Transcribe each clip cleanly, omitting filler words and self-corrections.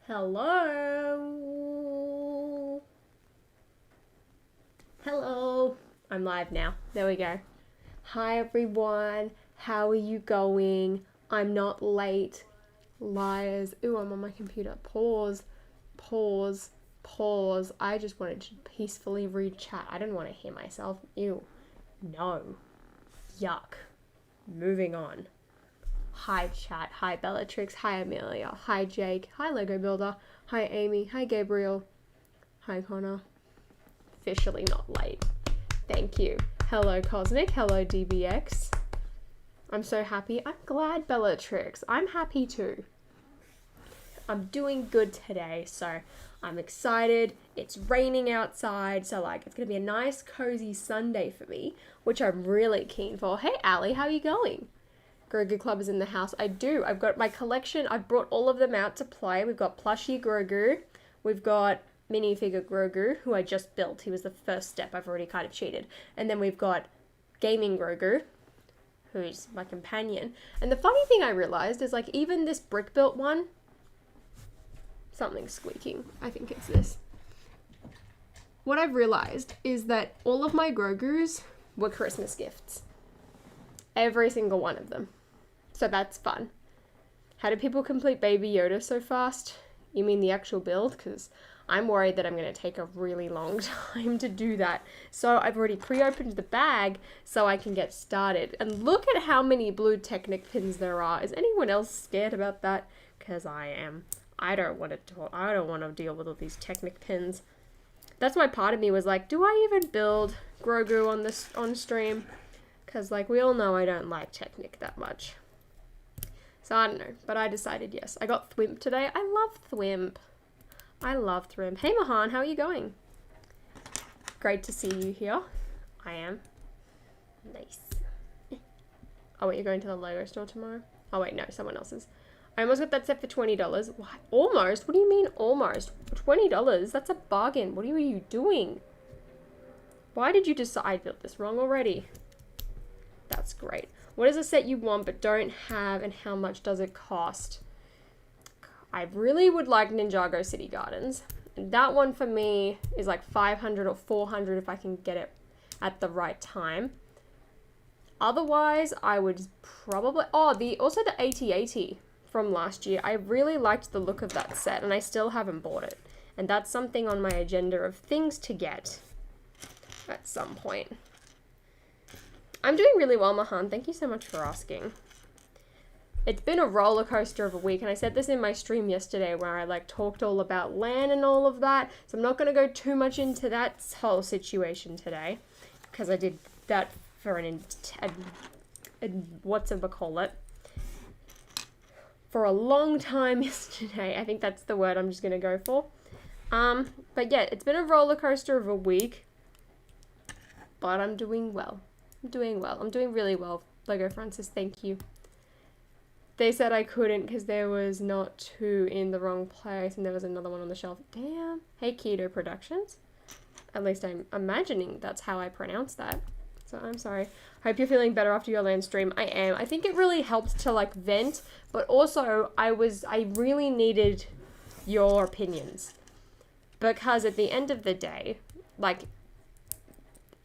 Hello. Hello. I'm live now. There we go. Hi everyone. How are you going? I'm not late. Liars. Ooh, I'm on my computer. Pause. Pause. Pause. I just wanted to peacefully read chat. I didn't want to hear myself. Ew. No. Yuck. Moving on. Hi chat, hi Bellatrix, hi Amelia, hi Jake, hi Lego Builder, hi Amy, hi Gabriel, hi Connor. Officially not late. Thank you. Hello Cosmic, hello DBX. I'm so happy. I'm glad Bellatrix. I'm happy too. I'm doing good today, so I'm excited. It's raining outside, so it's gonna be a nice cozy Sunday for me, which I'm really keen for. Hey Ali, how are you going? Grogu Club is in the house. I do. I've got my collection. I've brought all of them out to play. We've got plushie Grogu. We've got minifigure Grogu, who I just built. He was the first step. I've already kind of cheated. And then we've got gaming Grogu, who's my companion. And the funny thing I realized is even this brick built one, something's squeaking. I think it's this. What I've realized is that all of my Grogus were Christmas gifts. Every single one of them. So that's fun. How do people complete Baby Yoda so fast? You mean the actual build? Because I'm worried that I'm going to take a really long time to do that. So I've already pre-opened the bag so I can get started. And look at how many blue Technic pins there are. Is anyone else scared about that? Because I am. I don't want to deal with all these Technic pins. That's why part of me was like, do I even build Grogu on stream? Because we all know I don't like Technic that much. So I don't know, but I decided yes. I got Thwimp today. I love Thwimp. I love Thwimp. Hey Mahan, how are you going? Great to see you here. I am. Nice. Oh wait, you're going to the Lego store tomorrow? Oh wait, no, someone else's. I almost got that set for $20. Why? Almost? What do you mean almost? $20? That's a bargain. What are you doing? Why did you decide? I built this wrong already. That's great. What is a set you want but don't have, and how much does it cost? I really would like Ninjago City Gardens. And that one for me is like $500 or $400 if I can get it at the right time. Otherwise, I would probably... also the AT-AT from last year. I really liked the look of that set, and I still haven't bought it. And that's something on my agenda of things to get at some point. I'm doing really well, Mahan. Thank you so much for asking. It's been a roller coaster of a week, and I said this in my stream yesterday where I talked all about LAN and all of that. So I'm not going to go too much into that whole situation today, because I did that for for a long time yesterday. I think that's the word I'm just going to go for. But yeah, it's been a roller coaster of a week, but I'm doing well. I'm doing well. I'm doing really well. Lego Francis, thank you. They said I couldn't because there was not two in the wrong place and there was another one on the shelf. Damn. Hey, Keto Productions. At least I'm imagining that's how I pronounce that. So I'm sorry. Hope you're feeling better after your LAN stream. I am. I think it really helped to vent, but also I really needed your opinions. Because at the end of the day,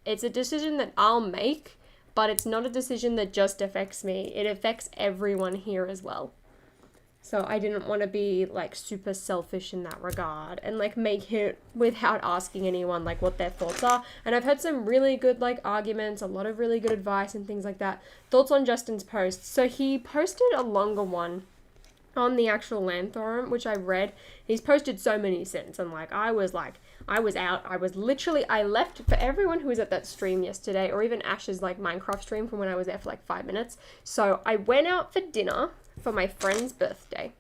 it's a decision that I'll make, but it's not a decision that just affects me. It affects everyone here as well. So I didn't want to be super selfish in that regard and make it without asking anyone what their thoughts are. And I've heard some really good arguments, a lot of really good advice and things like that. Thoughts on Justin's post. So he posted a longer one on the actual LAN forum, which I read. He's posted so many since, and I was out. I left for everyone who was at that stream yesterday, or even Ash's Minecraft stream from when I was there for 5 minutes. So I went out for dinner for my friend's birthday,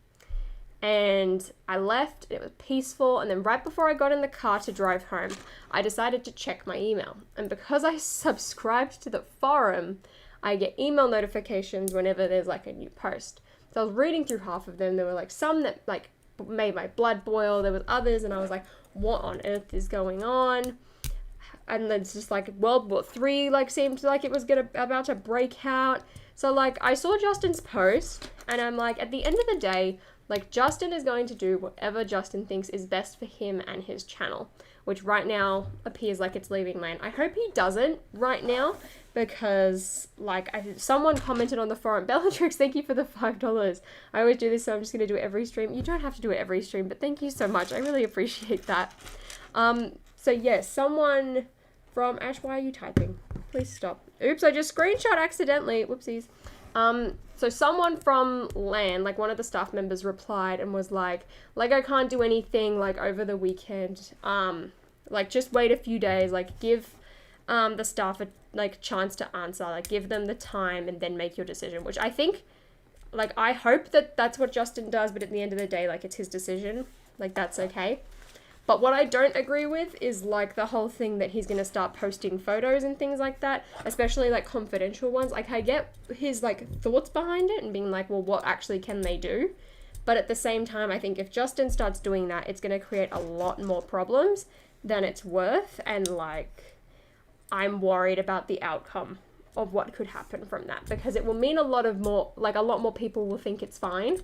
and I left. It was peaceful, and then right before I got in the car to drive home, I decided to check my email. And because I subscribed to the forum, I get email notifications whenever there's a new post. So I was reading through half of them. There were some that made my blood boil. There was others, and I was like, what on earth is going on? And then it's just World War III seemed like it was about to break out. So I saw Justin's post, and I'm at the end of the day, Like, Justin is going to do whatever Justin thinks is best for him and his channel, which right now appears like it's leaving mine. I hope he doesn't right now, because, like, someone commented on the forum, Bellatrix, thank you for the $5. I always do this, so I'm just going to do it every stream. You don't have to do it every stream, but thank you so much. I really appreciate that. So, yes, someone from... Ash, why are you typing? Please stop. Oops, I just screenshot accidentally. Whoopsies. So someone from LAN, like one of the staff members, replied and was like, I can't do anything, like, over the weekend. Like, just wait a few days. Like, give the staff a, like, chance to answer. Like, give them the time and then make your decision. Which I think, like, I hope that that's what Justin does, but at the end of the day, like, it's his decision. Like, that's okay. But what I don't agree with is, like, the whole thing that he's going to start posting photos and things like that, especially, like, confidential ones. Like, I get his, like, thoughts behind it and being like, well, what actually can they do? But at the same time, I think if Justin starts doing that, it's going to create a lot more problems than it's worth. And, like, I'm worried about the outcome of what could happen from that, because it will mean a lot more people will think it's fine.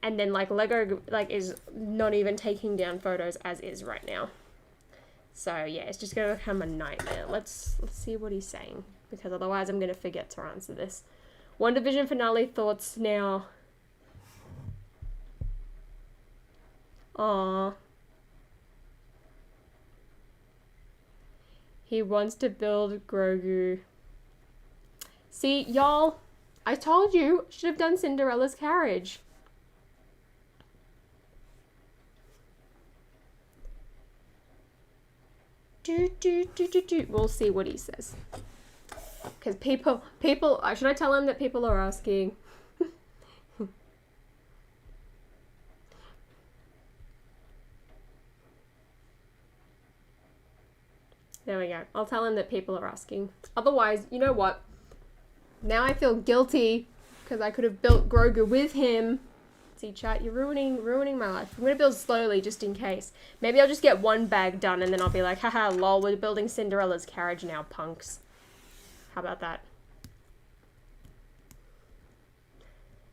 And then, like, Lego, like, is not even taking down photos as is right now. So, yeah, it's just going to become a nightmare. Let's see what he's saying, because otherwise I'm going to forget to answer this. WandaVision finale thoughts now. Aww. He wants to build Grogu. See, y'all, I told you, should have done Cinderella's Carriage. We'll see what he says. Because people, should I tell him that people are asking? There we go. I'll tell him that people are asking. Otherwise, you know what? Now I feel guilty because I could have built Grogu with him. See, chat, you're ruining my life. I'm gonna build slowly just in case. Maybe I'll just get one bag done and then I'll be like, haha, lol, we're building Cinderella's Carriage now, punks. How about that?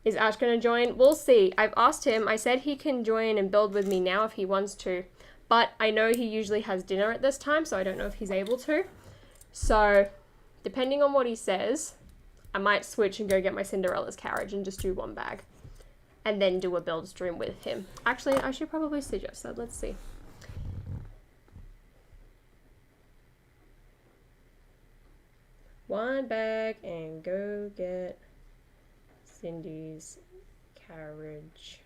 Is Ash gonna join? We'll see. I've asked him. I said he can join and build with me now if he wants to. But I know he usually has dinner at this time, so I don't know if he's able to. So, depending on what he says, I might switch and go get my Cinderella's Carriage and just do one bag. And then do a build stream with him. Actually, I should probably suggest that. Let's see. One bag and go get Cindy's Carriage.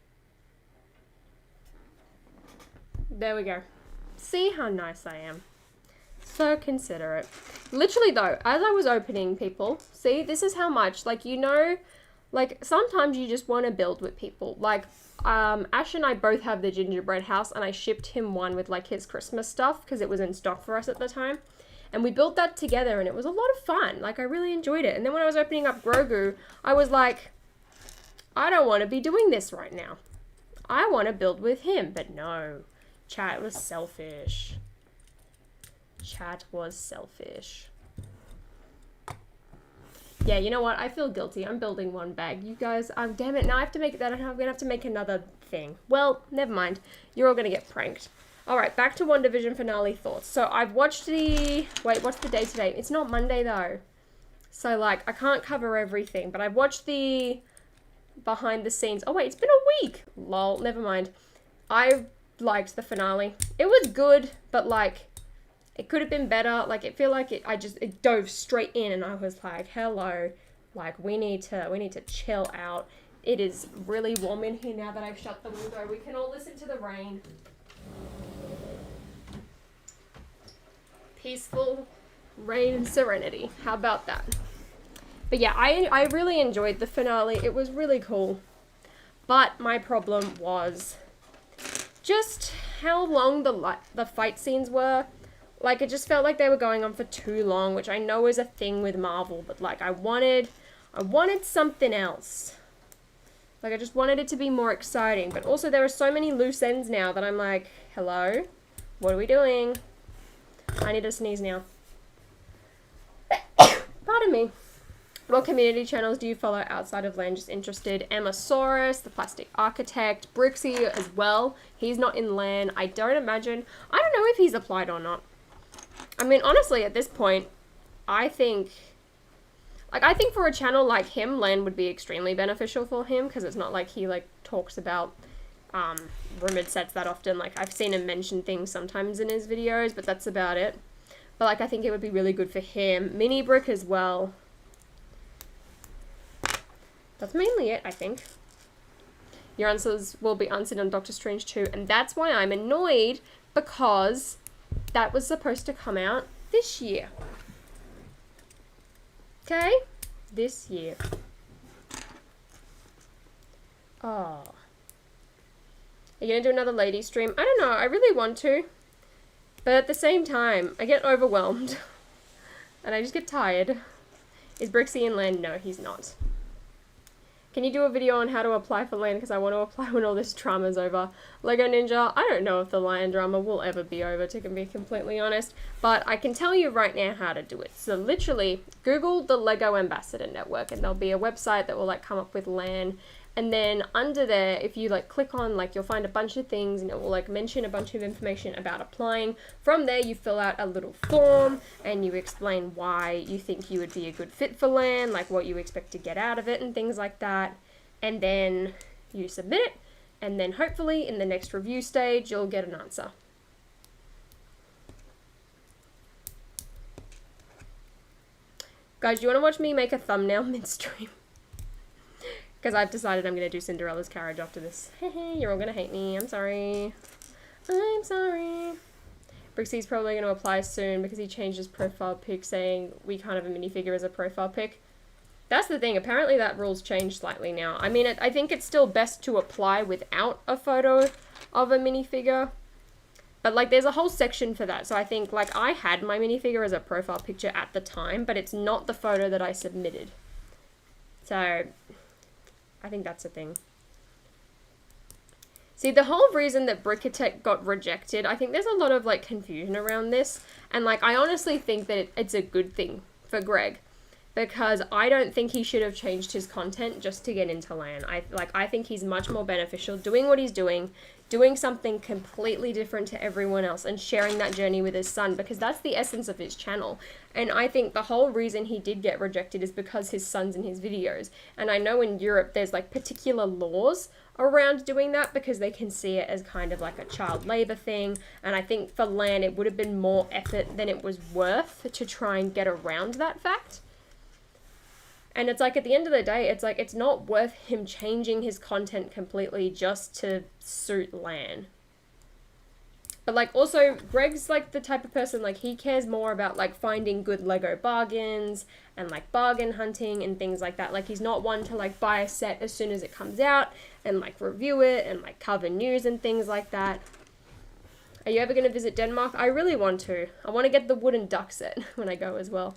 There we go. See how nice I am. So considerate. Literally though, as I was opening, people, see, this is how much, like, you know, like, sometimes you just want to build with people. Like, Ash and I both have the gingerbread house, and I shipped him one with, like, his Christmas stuff, because it was in stock for us at the time. And we built that together, and it was a lot of fun. Like, I really enjoyed it. And then when I was opening up Grogu, I was like, I don't want to be doing this right now. I want to build with him. But no. Chat was selfish. Chat was selfish. Yeah, you know what? I feel guilty. I'm building one bag. You guys, damn it. Now I have to make that. I'm going to have to make another thing. Well, never mind. You're all going to get pranked. All right, back to WandaVision finale thoughts. So I've watched the... Wait, what's the day today? It's not Monday, though. So, like, I can't cover everything. But I've watched the behind the scenes. Oh, wait, it's been a week. Lol, never mind. I liked the finale. It was good, but, like... It could have been better. Like, it feel like it dove straight in, and I was like, hello, like, we need to chill out. It is really warm in here now that I've shut the window. We can all listen to the rain. Peaceful rain and serenity. How about that? But yeah, I really enjoyed the finale. It was really cool. But my problem was just how long the fight scenes were. Like, it just felt like they were going on for too long, which I know is a thing with Marvel, but, like, I wanted something else. Like, I just wanted it to be more exciting, but also there are so many loose ends now that I'm like, hello? What are we doing? I need to sneeze now. Pardon me. What community channels do you follow outside of Land? Just interested. Emmasaurus, the Plastic Architect, Brixie as well. He's not in Land. I don't imagine. I don't know if he's applied or not. I mean, honestly, at this point, I think for a channel like him, Land would be extremely beneficial for him because it's not like he like talks about rumored sets that often. Like I've seen him mention things sometimes in his videos, but that's about it. But like I think it would be really good for him. Mini Brick as well. That's mainly it, I think. Your answers will be answered on Doctor Strange 2, and that's why I'm annoyed, because that was supposed to come out this year. Okay? This year. Oh. Are you going to do another lady stream? I don't know. I really want to. But at the same time, I get overwhelmed. And I just get tired. Is Brixie in Land? No, he's not. Can you do a video on how to apply for Land? Because I want to apply when all this drama's over. Lego Ninja, I don't know if the Lion drama will ever be over, to be completely honest. But I can tell you right now how to do it. So literally, Google the Lego Ambassador Network, and there'll be a website that will like come up with Land. And then under there, if you like click on, like you'll find a bunch of things and it will like mention a bunch of information about applying. From there, you fill out a little form and you explain why you think you would be a good fit for Land, like what you expect to get out of it and things like that. And then you submit it, and then hopefully in the next review stage, you'll get an answer. Guys, do you want to watch me make a thumbnail mid-stream? Because I've decided I'm going to do Cinderella's Carriage after this. You're all going to hate me. I'm sorry. I'm sorry. Brixie's probably going to apply soon because he changed his profile pic saying we can't have a minifigure as a profile pic. That's the thing. Apparently that rule's changed slightly now. I mean, I think it's still best to apply without a photo of a minifigure. But, like, there's a whole section for that. So I think, like, I had my minifigure as a profile picture at the time, but it's not the photo that I submitted. So I think that's a thing. See, the whole reason that Brickatech got rejected, I think there's a lot of, like, confusion around this. And, like, I honestly think that it's a good thing for Greg. Because I don't think he should have changed his content just to get into Land. I think he's much more beneficial doing what he's doing something completely different to everyone else, and sharing that journey with his son, because that's the essence of his channel. And I think the whole reason he did get rejected is because his son's in his videos. And I know in Europe there's like particular laws around doing that because they can see it as kind of like a child labor thing. And I think for Land it would have been more effort than it was worth to try and get around that fact. And it's like, at the end of the day, it's like, it's not worth him changing his content completely just to suit Lan. But, like, also, Greg's, like, the type of person, like, he cares more about, like, finding good Lego bargains and, like, bargain hunting and things like that. Like, he's not one to, like, buy a set as soon as it comes out and, like, review it and, like, cover news and things like that. Are you ever going to visit Denmark? I really want to. I want to get the wooden duck set when I go as well.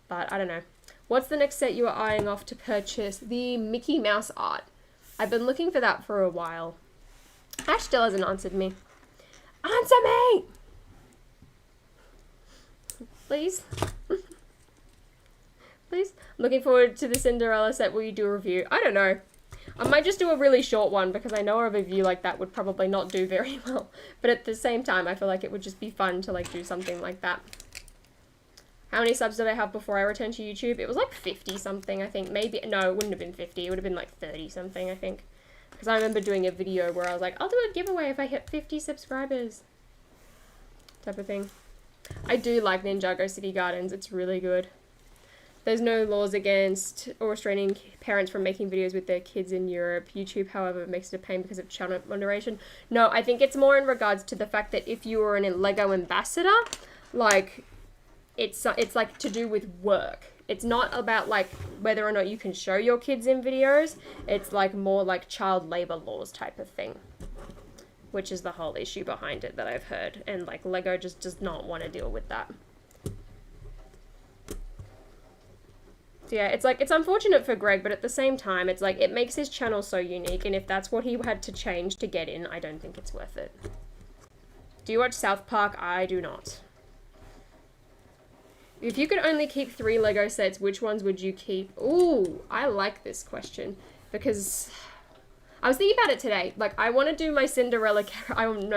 But, I don't know. What's the next set you are eyeing off to purchase? The Mickey Mouse art. I've been looking for that for a while. Ash still hasn't answered me. Answer me! Please? Please? Looking forward to the Cinderella set. Will you do a review? I don't know. I might just do a really short one because I know a review like that would probably not do very well. But at the same time, I feel like it would just be fun to like do something like that. How many subs did I have before I returned to YouTube? It was like 50 something, I think. Maybe, no, it wouldn't have been 50. It would have been like 30 something, I think. Because I remember doing a video where I was like, I'll do a giveaway if I hit 50 subscribers. Type of thing. I do like Ninjago City Gardens. It's really good. There's no laws against or restraining parents from making videos with their kids in Europe. YouTube, however, makes it a pain because of channel moderation. No, I think it's more in regards to the fact that if you were an Lego ambassador, like, it's like to do with work. It's not about like whether or not you can show your kids in videos. It's like more like child labor laws type of thing, which is the whole issue behind it that I've heard. And like Lego just does not want to deal with that. So yeah, it's like, it's unfortunate for Greg, but at the same time, it's like, it makes his channel so unique. And if that's what he had to change to get in, I don't think it's worth it. Do you watch South Park? I do not. If you could only keep 3 Lego sets, which ones would you keep? Ooh, I like this question because I was thinking about it today. Like, I want to do my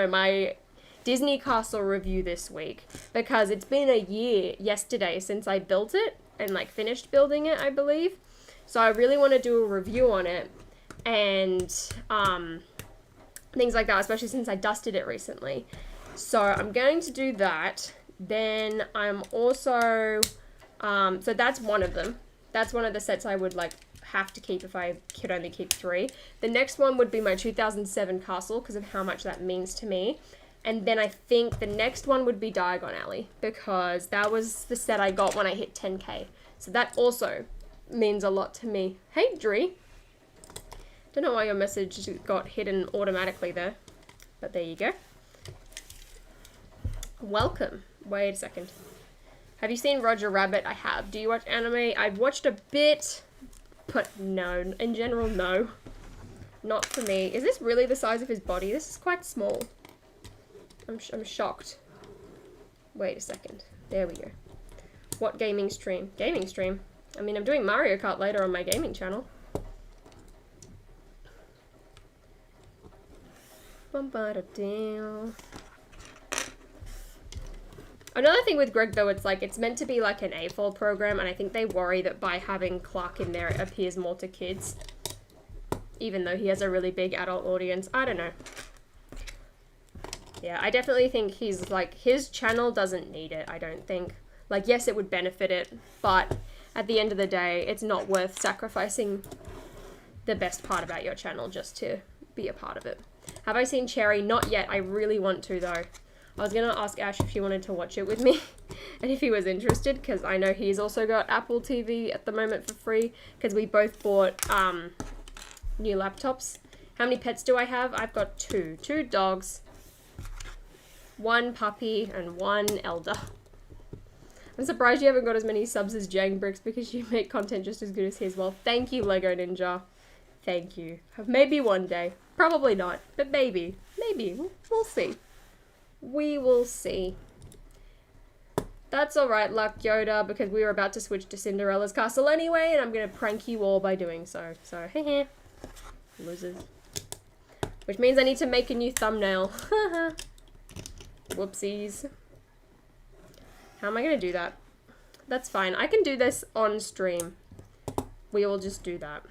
my Disney Castle review this week because it's been a year yesterday since I built it and like finished building it, I believe. So I really want to do a review on it and things like that, especially since I dusted it recently. So I'm going to do that. Then I'm also, so that's one of them. That's one of the sets I would like have to keep if I could only keep 3. The next one would be my 2007 castle because of how much that means to me. And then I think the next one would be Diagon Alley because that was the set I got when I hit 10k. So that also means a lot to me. Hey, Dree. Don't know why your message got hidden automatically there, but there you go. Welcome. Wait a second. Have you seen Roger Rabbit? I have. Do you watch anime? I've watched a bit, but no. In general, no. Not for me. Is this really the size of his body? This is quite small. I'm shocked. Wait a second. There we go. What gaming stream? Gaming stream? I mean, I'm doing Mario Kart later on my gaming channel. Another thing with Greg, though, it's like, it's meant to be like an AFOL program, and I think they worry that by having Clark in there, it appears more to kids. Even though he has a really big adult audience. I don't know. Yeah, I definitely think he's, like, his channel doesn't need it, I don't think. Like, yes, it would benefit it, but at the end of the day, it's not worth sacrificing the best part about your channel just to be a part of it. Have I seen Cherry? Not yet. I really want to, though. I was going to ask Ash if he wanted to watch it with me and if he was interested, because I know he's also got Apple TV at the moment for free, because we both bought new laptops. How many pets do I have? I've got 2. 2 dogs, 1 puppy, and 1 elder. I'm surprised you haven't got as many subs as Jang Bricks because you make content just as good as his. Well, thank you, Lego Ninja. Thank you. Maybe one day. Probably not, but maybe. Maybe. We'll see. We will see. That's alright, Luck Yoda, because we were about to switch to Cinderella's Castle anyway, and I'm going to prank you all by doing so. So, heh. Losers. Which means I need to make a new thumbnail. Whoopsies. How am I going to do that? That's fine. I can do this on stream. We will just do that.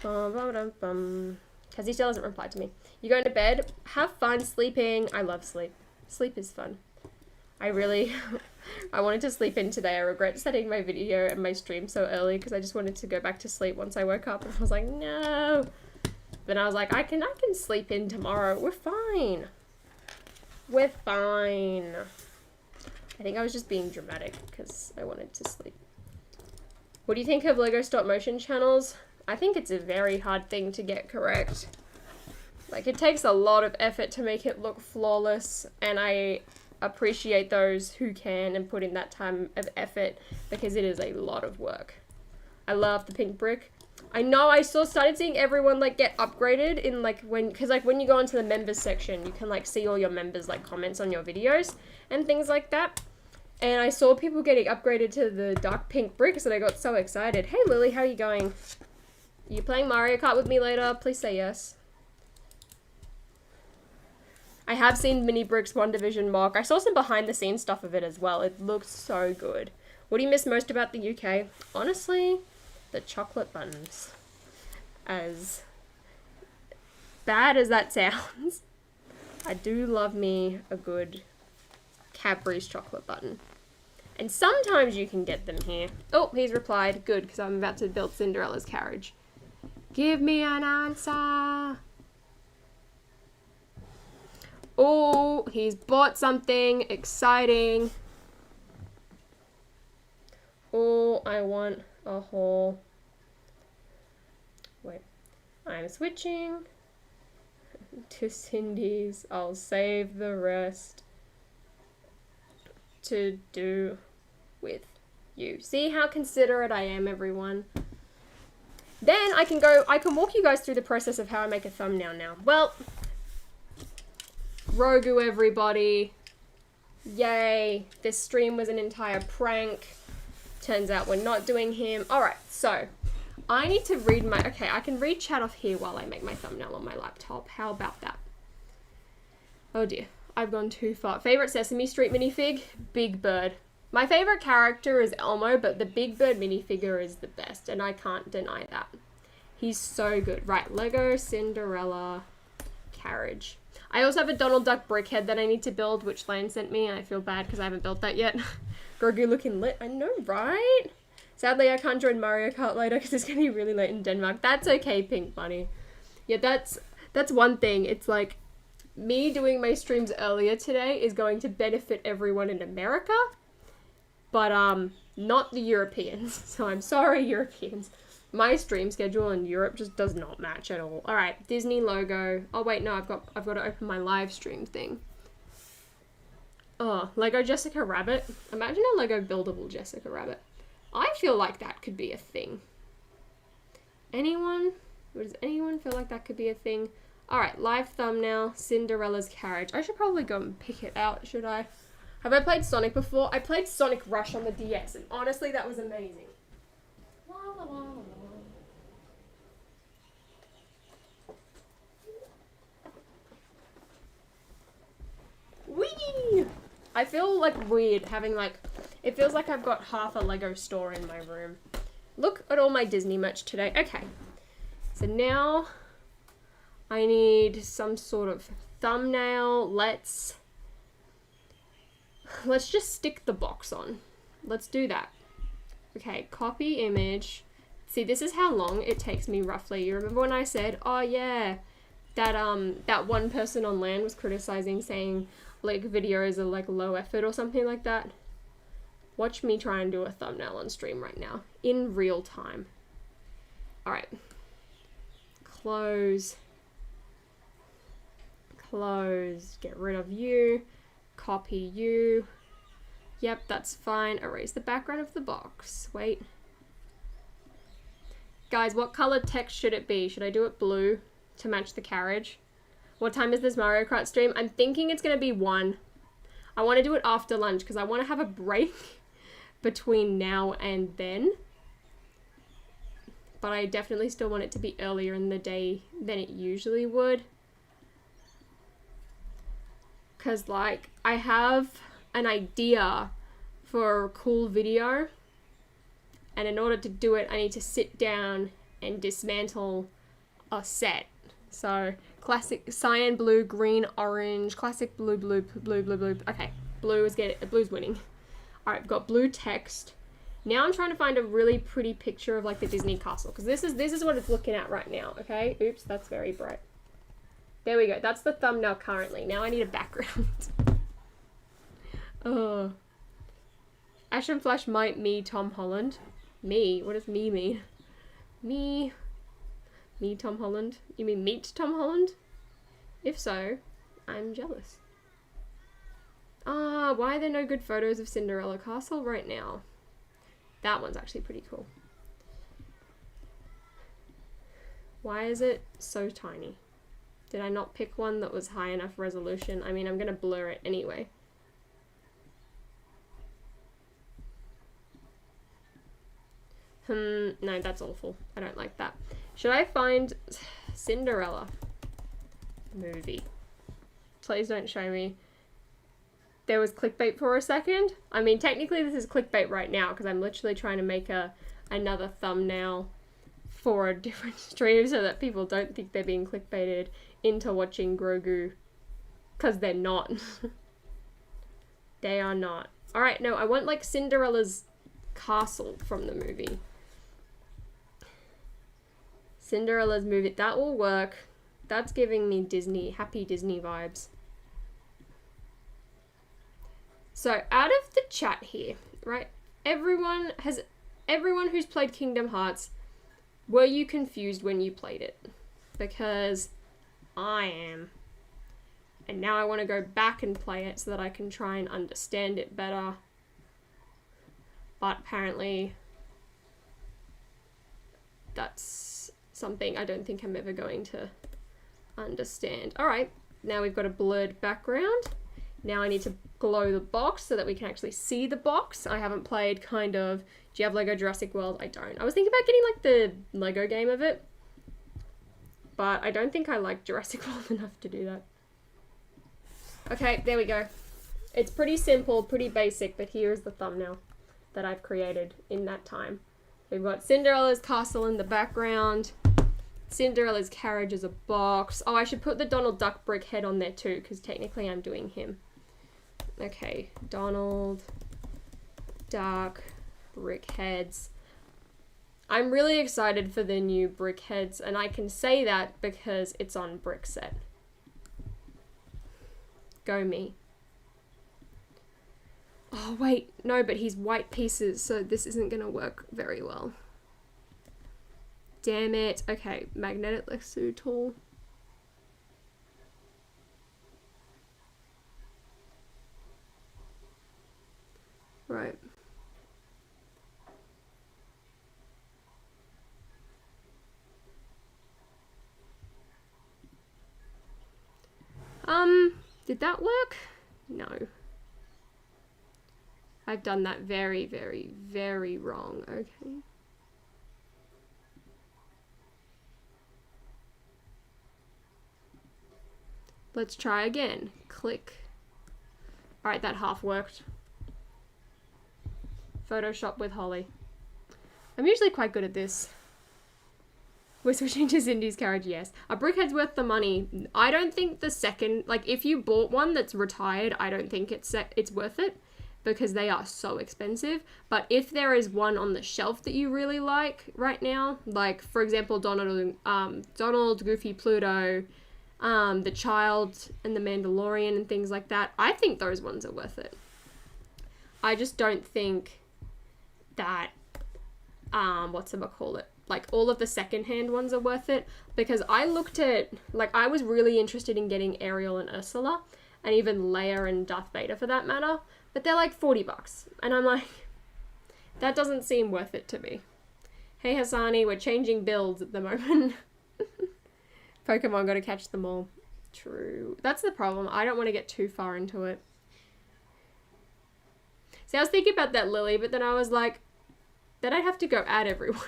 Because he still hasn't replied to me. You going to bed? Have fun sleeping. I love sleep. Sleep is fun. I wanted to sleep in today. I regret setting my video and my stream so early because I just wanted to go back to sleep once I woke up, and I was like, no. Then I was like, I can sleep in tomorrow. We're fine. We're fine. I think I was just being dramatic because I wanted to sleep. What do you think of Lego stop motion channels? I think it's a very hard thing to get correct. Like, it takes a lot of effort to make it look flawless, and I appreciate those who can and put in that time of effort because it is a lot of work. I love the pink brick. I know I started seeing everyone like get upgraded in like because when you go into the members section, you can like see all your members like comments on your videos and things like that. And I saw people getting upgraded to the dark pink bricks and I got so excited. Hey Lily, how are you going? Are you playing Mario Kart with me later? Please say yes. I have seen Mini Bricks One Division mock. I saw some behind the scenes stuff of it as well. It looked so good. What do you miss most about the UK? Honestly, the chocolate buttons. As bad as that sounds, I do love me a good Cadbury's chocolate button. And sometimes you can get them here. Oh, he's replied. Good, because I'm about to build Cinderella's carriage. Give me an answer. Oh, he's bought something exciting. Oh, I want a whole... Wait. I'm switching to Cindy's. I'll save the rest to do with you. See how considerate I am, everyone? Then I can walk you guys through the process of how I make a thumbnail now. Well, Grogu, everybody. Yay. This stream was an entire prank. Turns out we're not doing him. Alright, so I need to read my... Okay, I can read chat off here while I make my thumbnail on my laptop. How about that? Oh dear, I've gone too far. Favorite Sesame Street minifig? Big Bird. My favorite character is Elmo, but the Big Bird minifigure is the best, and I can't deny that. He's so good. Right, Lego Cinderella Carriage. I also have a Donald Duck brickhead that I need to build, which Lane sent me. I feel bad because I haven't built that yet. Grogu looking lit. I know, right? Sadly, I can't join Mario Kart later because it's going to be really late in Denmark. That's okay, Pink Bunny. Yeah, that's one thing. It's like, me doing my streams earlier today is going to benefit everyone in America, but not the Europeans. So I'm sorry, Europeans. My stream schedule in Europe just does not match at all. All right, Disney logo. Oh wait, no, I've got to open my live stream thing. Oh, Lego Jessica Rabbit. Imagine a Lego buildable Jessica Rabbit. I feel like that could be a thing. Anyone? Does anyone feel like that could be a thing? All right, live thumbnail, Cinderella's Carriage. I should probably go and pick it out, should I? Have I played Sonic before? I played Sonic Rush on the DS, and honestly, that was amazing. La, la, la, la. Whee! I feel like weird having like, it feels like I've got half a Lego store in my room. Look at all my Disney merch today. Okay, so now I need some sort of thumbnail. Let's just stick the box on. Let's do that. Okay, copy image. See, this is how long it takes me roughly. You remember when I said, oh yeah, that one person on land was criticizing, saying like videos are like low effort or something like that? Watch me try and do a thumbnail on stream right now in real time. All right, close, get rid of you, copy you. Yep, that's fine. Erase the background of the box. Wait. Guys, what color text should it be? Should I do it blue to match the carriage? What time is this Mario Kart stream? I'm thinking it's going to be 1. I want to do it after lunch because I want to have a break between now and then. But I definitely still want it to be earlier in the day than it usually would. Because, like, I have an idea for a cool video. And in order to do it, I need to sit down and dismantle a set. So, classic cyan, blue, green, orange, classic blue, blue, blue, blue, blue. Okay, blue's winning. All right, I've got blue text. Now I'm trying to find a really pretty picture of like the Disney castle, because this is what it's looking at right now. Okay, oops, that's very bright. There we go. That's the thumbnail currently. Now I need a background. Oh, Ash and Flash might me Tom Holland. Me? What does me mean? Me Tom Holland? You mean meet Tom Holland? If so, I'm jealous. Ah, why are there no good photos of Cinderella Castle right now? That one's actually pretty cool. Why is it so tiny? Did I not pick one that was high enough resolution? I mean, I'm gonna blur it anyway. No, that's awful. I don't like that. Should I find Cinderella movie? Please don't show me. There was clickbait for a second. I mean, technically this is clickbait right now because I'm literally trying to make another thumbnail for a different stream so that people don't think they're being clickbaited into watching Grogu, because they're not. They are not. Alright, no, I want like Cinderella's castle from the movie. Cinderella's movie, that will work. That's giving me Disney, happy Disney vibes. So out of the chat here, right, everyone who's played Kingdom Hearts, were you confused when you played it? Because I am. And now I want to go back and play it so that I can try and understand it better. But apparently that's something I don't think I'm ever going to understand. Alright, Now we've got a blurred background. Now I need to glow the box so that we can actually see the box. I haven't played kind of, do you have Lego Jurassic World? I don't. I was thinking about getting like the Lego game of it, but I don't think I like Jurassic World enough to do that. Okay, there we go. It's pretty simple, pretty basic, but here's the thumbnail that I've created in that time. We've got Cinderella's castle in the background. Cinderella's carriage is a box. Oh, I should put the Donald Duck brick head on there too, because technically I'm doing him. Okay, Donald Duck brick heads. I'm really excited for the new brick heads, and I can say that because it's on brick set. Go me. Oh wait, no, but he's white pieces, so this isn't gonna work very well. Damn it. Okay, magnetic lasso tool. Right. Did that work? No. I've done that very, very, very wrong. Okay. Let's try again. Click. Alright, that half worked. Photoshop with Holly. I'm usually quite good at this. We're switching to Cindy's carriage, yes. A brickhead's worth the money. I don't think the second, like if you bought one that's retired, I don't think it's worth it because they are so expensive. But if there is one on the shelf that you really like right now, like for example, Donald, Goofy, Pluto, the Child and the Mandalorian and things like that, I think those ones are worth it. I just don't think that, like all of the secondhand ones are worth it, because I looked at, like I was really interested in getting Ariel and Ursula and even Leia and Darth Vader for that matter, but they're like $40 and I'm like, that doesn't seem worth it to me. Hey Hassani, we're changing builds at the moment. Pokemon, gotta catch them all. True. That's the problem. I don't want to get too far into it. See, I was thinking about that Lily, but then I was like, then I'd have to go add everyone.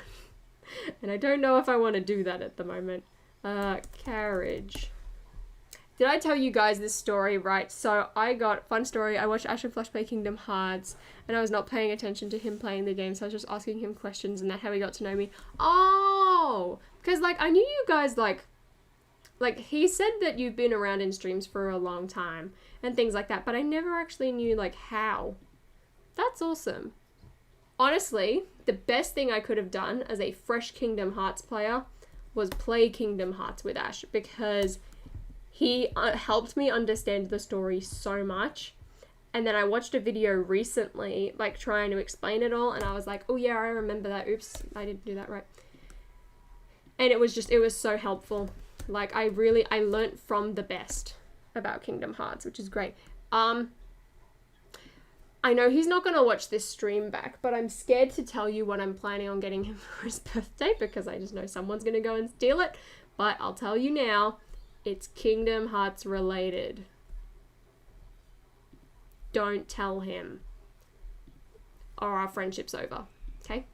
And I don't know if I want to do that at the moment. Carriage. Did I tell you guys this story? Right, so I got, fun story, I watched Ash and Flush play Kingdom Hearts, and I was not paying attention to him playing the game, so I was just asking him questions, and that's how he got to know me. Oh! Because, like, I knew you guys, like, he said that you've been around in streams for a long time, and things like that, but I never actually knew, like, how. That's awesome. Honestly, the best thing I could have done as a fresh Kingdom Hearts player was play Kingdom Hearts with Ash, because he helped me understand the story so much. And then I watched a video recently, like trying to explain it all, and I was like, oh yeah, I remember that. Oops, I didn't do that right. And it was so helpful. Like I learnt from the best about Kingdom Hearts, which is great. I know he's not going to watch this stream back, but I'm scared to tell you what I'm planning on getting him for his birthday because I just know someone's going to go and steal it. But I'll tell you now, it's Kingdom Hearts related. Don't tell him, or our friendship's over. Okay?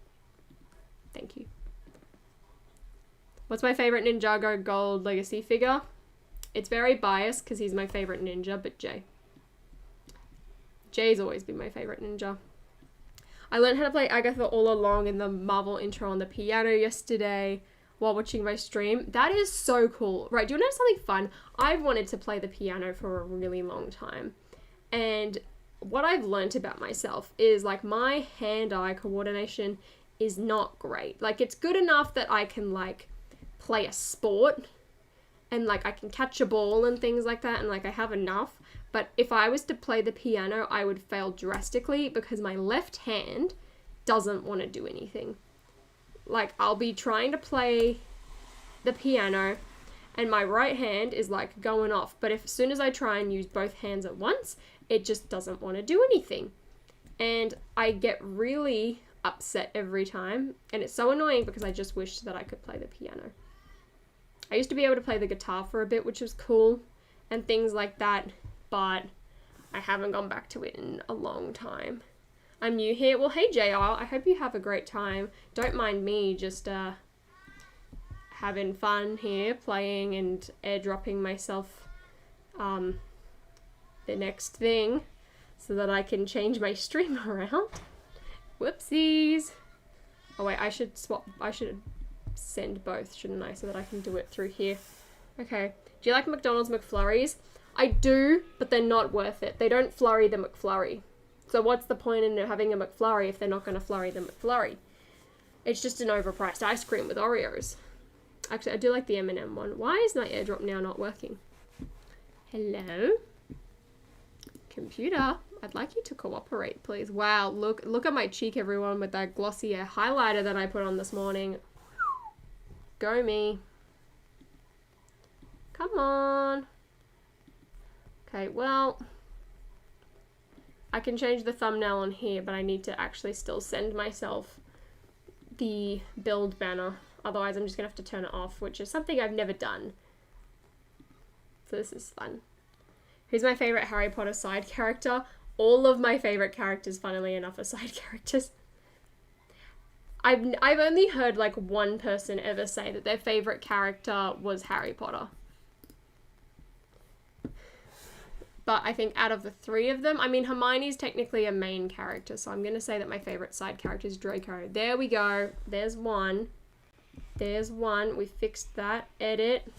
Thank you. What's my favorite Ninjago Gold Legacy figure? It's very biased because he's my favorite ninja, but Jay. Jay's always been my favorite ninja. I learned how to play Agatha all along in the Marvel intro on the piano yesterday while watching my stream. That is so cool. Right, do you want to know something fun? I've wanted to play the piano for a really long time. And what I've learned about myself is like my hand-eye coordination is not great. Like it's good enough that I can like play a sport and like I can catch a ball and things like that and like I have enough. But if I was to play the piano, I would fail drastically because my left hand doesn't want to do anything. Like, I'll be trying to play the piano and my right hand is like going off. But as soon as I try and use both hands at once, it just doesn't want to do anything. And I get really upset every time. And it's so annoying because I just wish that I could play the piano. I used to be able to play the guitar for a bit, which was cool. and things like that, but I haven't gone back to it in a long time. I'm new here. Well, hey JR, I hope you have a great time. Don't mind me just having fun here, playing and airdropping myself the next thing so that I can change my stream around. Whoopsies. Oh wait, I should send both, shouldn't I, so that I can do it through here. Okay. Do you like McDonald's McFlurries? I do, but they're not worth it. They don't flurry the McFlurry. So what's the point in having a McFlurry if they're not going to flurry the McFlurry? It's just an overpriced ice cream with Oreos. Actually, I do like the M&M one. Why is my airdrop now not working? Hello? Computer, I'd like you to cooperate, please. Wow, look at my cheek, everyone, with that glossy highlighter that I put on this morning. Go me. Come on. Okay, well, I can change the thumbnail on here, but I need to actually still send myself the build banner. Otherwise, I'm just gonna have to turn it off, which is something I've never done. So this is fun. Who's my favorite Harry Potter side character? All of my favorite characters, funnily enough, are side characters. I've only heard like one person ever say that their favorite character was Harry Potter. But I think out of the three of them, I mean, Hermione's technically a main character, so I'm going to say that my favorite side character is Draco. There we go. There's one. There's one. We fixed that. Edit.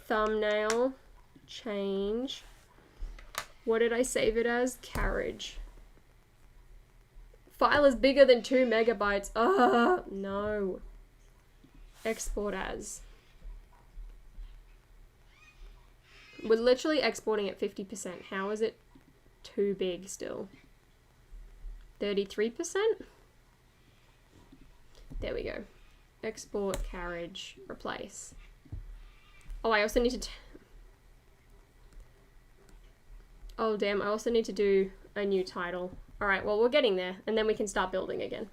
Thumbnail. Change. What did I save it as? Carriage. File is bigger than 2 megabytes. No. Export as. We're literally exporting at 50%. How is it too big still? 33%? There we go. Export, carriage, replace. Oh, I also need to... Oh, damn. I also need to do a new title. Alright, well, we're getting there. And then we can start building again.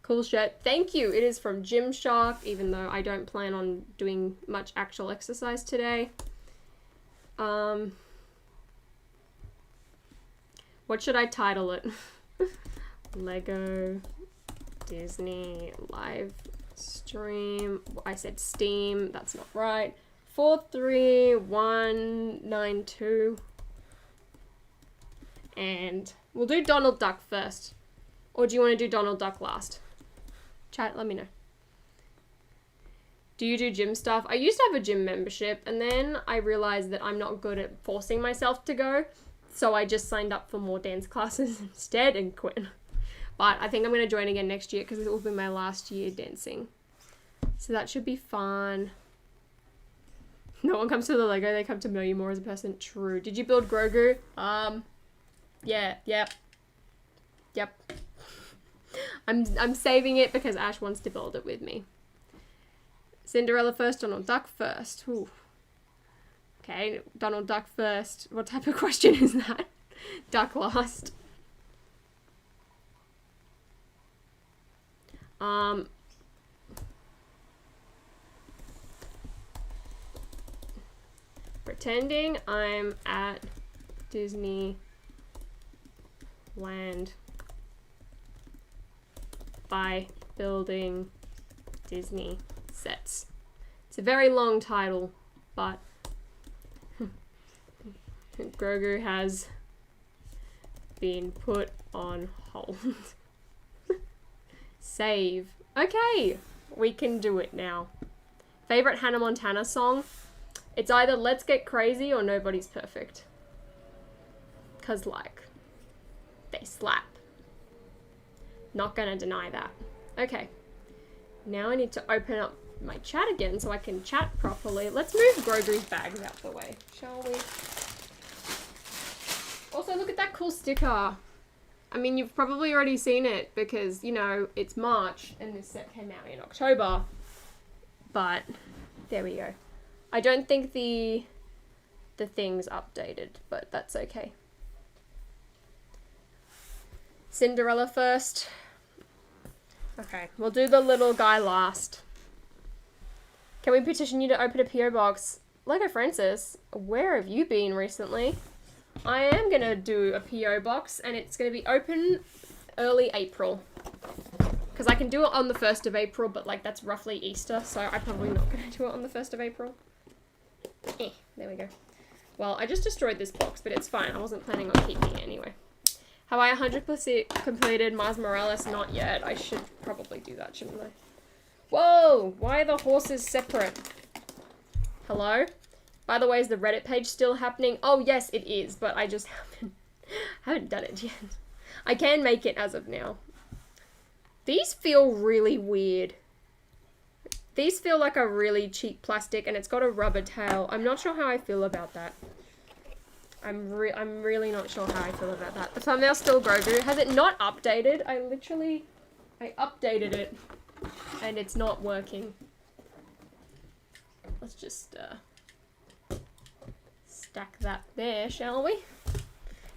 Cool shirt. Thank you. It is from Gymshark, even though I don't plan on doing much actual exercise today. What should I title it? Lego Disney live stream. I said Steam. That's not right. 43192. And we'll do Donald Duck first. Or do you want to do Donald Duck last? Chat, let me know. Do you do gym stuff? I used to have a gym membership, and then I realized that I'm not good at forcing myself to go, so I just signed up for more dance classes instead and quit. But I think I'm going to join again next year because it will be my last year dancing. So that should be fun. No one comes to the Lego, they come to know you more as a person. True. Did you build Grogu? Yeah, yep. I'm saving it because Ash wants to build it with me. Cinderella first, Donald Duck first. Ooh. Okay, Donald Duck first. What type of question is that? Duck last. Pretending I'm at Disneyland by building Disney sets. It's a very long title, but Grogu has been put on hold. Save. Okay, we can do it now. Favorite Hannah Montana song? It's either Let's Get Crazy or Nobody's Perfect. 'Cause, like, they slap. Not gonna deny that. Okay. Now I need to open up my chat again so I can chat properly. Let's move Grogu's bags out the way, shall we? Also, look at that cool sticker. I mean, you've probably already seen it because, you know, it's March and this set came out in October. But there we go. I don't think the thing's updated, but that's okay. Cinderella first. Okay, we'll do the little guy last. Can we petition you to open a PO box? Lego Francis, where have you been recently? I am going to do a PO box, and it's going to be open early April. Because I can do it on the 1st of April, but, like, that's roughly Easter, so I'm probably not going to do it on the 1st of April. There we go. Well, I just destroyed this box, but it's fine. I wasn't planning on keeping it anyway. Have I 100% completed Mars Morales? Not yet. I should probably do that, shouldn't I? Whoa! Why are the horses separate? Hello? By the way, is the Reddit page still happening? Oh, yes, it is, but I just haven't done it yet. I can make it as of now. These feel really weird. These feel like a really cheap plastic, and it's got a rubber tail. I'm not sure how I feel about that. I'm really not sure how I feel about that. The thumbnail's still Grogu. Has it not updated? I updated it, and it's not working. Let's just, stack that there, shall we?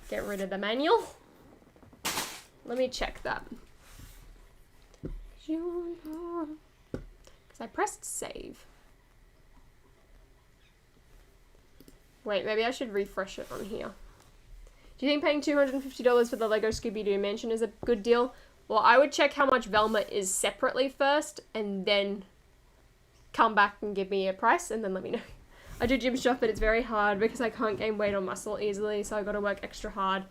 Get rid of the manual. Let me check that. Because I pressed save. Wait, maybe I should refresh it on here. Do you think paying $250 for the Lego Scooby-Doo Mansion is a good deal? Well, I would check how much Velma is separately first, and then come back and give me a price, and then let me know. I do gym stuff, but it's very hard because I can't gain weight or muscle easily, so I gotta work extra hard.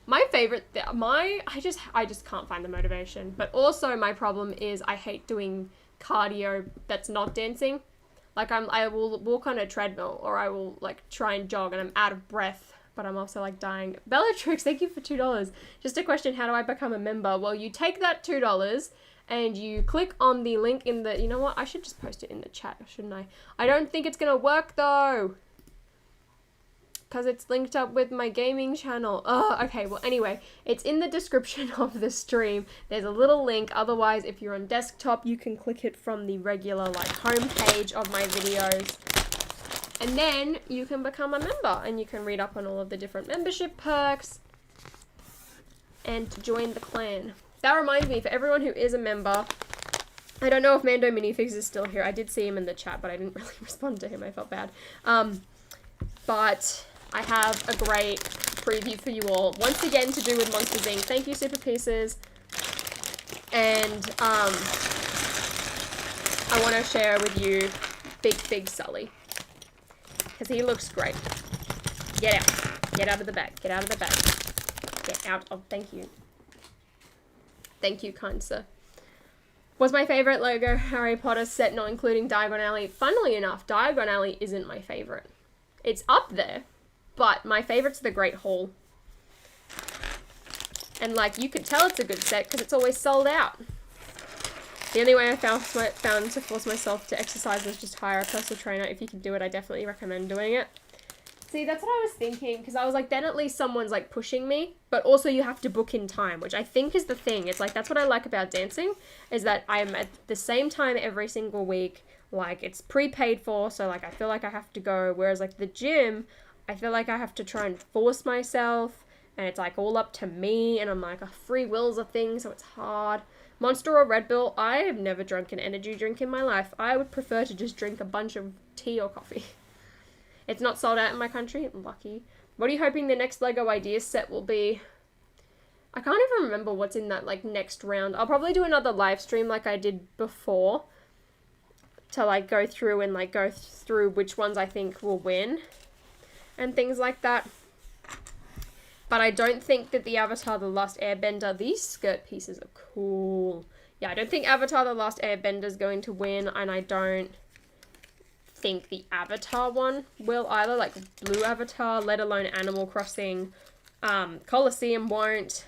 My favorite, I just can't find the motivation. But also my problem is I hate doing cardio that's not dancing. Like I will walk on a treadmill, or I will like try and jog, and I'm out of breath, but I'm also like dying. Bellatrix, thank you for $2. Just a question, how do I become a member? Well, you take that $2 and you click on the link in the, you know what? I should just post it in the chat, shouldn't I? I don't think it's gonna work though, because it's linked up with my gaming channel. Oh, okay, well anyway, it's in the description of the stream. There's a little link. Otherwise, if you're on desktop, you can click it from the regular like home page of my videos. And then you can become a member, and you can read up on all of the different membership perks and join the clan. That reminds me, for everyone who is a member, I don't know if Mando Minifigs is still here. I did see him in the chat, but I didn't really respond to him. I felt bad. But I have a great preview for you all. Once again, to do with Monsters Inc. Thank you, Super Pieces. And I want to share with you Big Sully, because he looks great. Get out. Get out of the bag. Get out of the bag. Get out of... Thank you. Thank you, kind sir. Was my favorite Lego Harry Potter set, not including Diagon Alley? Funnily enough, Diagon Alley isn't my favorite. It's up there, but my favorite's the Great Hall. And like, you could tell it's a good set because it's always sold out. The only way I found to force myself to exercise was just hire a personal trainer. If you can do it, I definitely recommend doing it. See, that's what I was thinking, because I was like, then at least someone's like pushing me, but also you have to book in time, which I think is the thing. It's like, that's what I like about dancing, is that I'm at the same time every single week. Like, it's pre-paid for, so like I feel like I have to go, whereas like the gym, I feel like I have to try and force myself, and it's like all up to me, and I'm like, free will's a thing, so it's hard. Monster or Red Bull, I have never drunk an energy drink in my life. I would prefer to just drink a bunch of tea or coffee. It's not sold out in my country. Lucky. What are you hoping the next Lego Ideas set will be? I can't even remember what's in that, like, next round. I'll probably do another live stream like I did before, to, like, go through and, like, go through which ones I think will win and things like that. But I don't think that the Avatar The Last Airbender, these skirt pieces are cool. Yeah, I don't think Avatar The Last Airbender is going to win, and I don't think the Avatar one will either, like Blue Avatar, let alone Animal Crossing. Colosseum won't.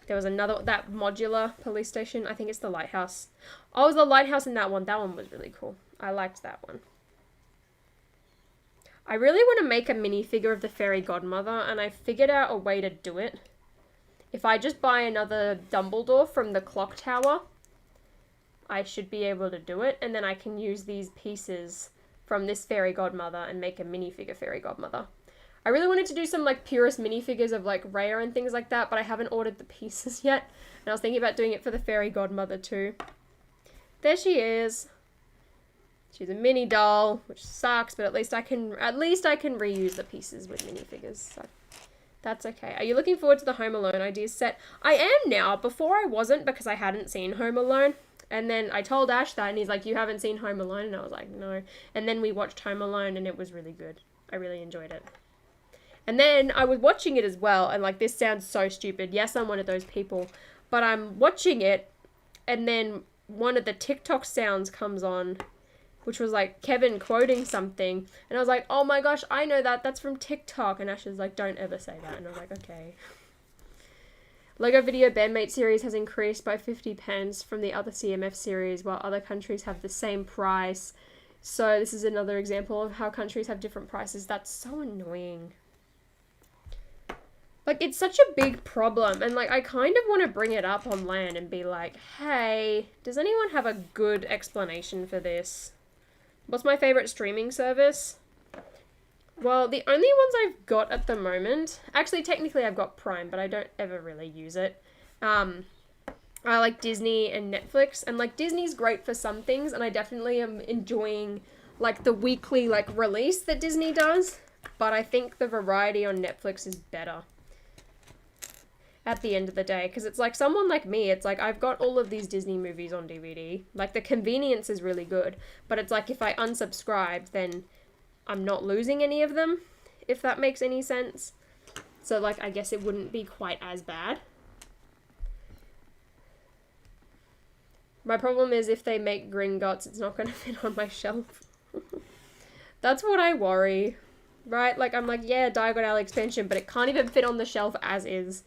There was another, that modular police station, I think it's the lighthouse. Oh, it was the lighthouse in that one. That one was really cool. I liked that one. I really want to make a minifigure of the fairy godmother, and I figured out a way to do it. If I just buy another Dumbledore from the clock tower, I should be able to do it, and then I can use these pieces from this fairy godmother and make a minifigure fairy godmother. I really wanted to do some like purist minifigures of like Raya and things like that, but I haven't ordered the pieces yet. And I was thinking about doing it for the fairy godmother too. There she is. She's a mini doll, which sucks, but at least I can reuse the pieces with minifigures, so that's okay. Are you looking forward to the Home Alone ideas set? I am now. Before I wasn't, because I hadn't seen Home Alone. And then I told Ash that, and he's like, you haven't seen Home Alone? And I was like, no. And then we watched Home Alone, and it was really good. I really enjoyed it. And then I was watching it as well, and like, this sounds so stupid. Yes, I'm one of those people. But I'm watching it, and then one of the TikTok sounds comes on, which was like Kevin quoting something. And I was like, oh my gosh, I know that. That's from TikTok. And Ash is like, don't ever say that. And I was like, okay. Lego Video Bandmate series has increased by 50 pence from the other CMF series, while other countries have the same price. So this is another example of how countries have different prices. That's so annoying. Like, it's such a big problem, and like, I kind of want to bring it up on LAN and be like, hey, does anyone have a good explanation for this? What's my favorite streaming service? Well, the only ones I've got at the moment, actually, technically I've got Prime, but I don't ever really use it. I like Disney and Netflix, and like, Disney's great for some things, and I definitely am enjoying like the weekly like release that Disney does, but I think the variety on Netflix is better at the end of the day, because it's like, someone like me, it's like, I've got all of these Disney movies on DVD. Like, the convenience is really good, but it's like, if I unsubscribe, then I'm not losing any of them, if that makes any sense. So like, I guess it wouldn't be quite as bad. My problem is, if they make Gringotts, it's not going to fit on my shelf. That's what I worry, right? Like, I'm like, yeah, Diagon Alley expansion, but it can't even fit on the shelf as is.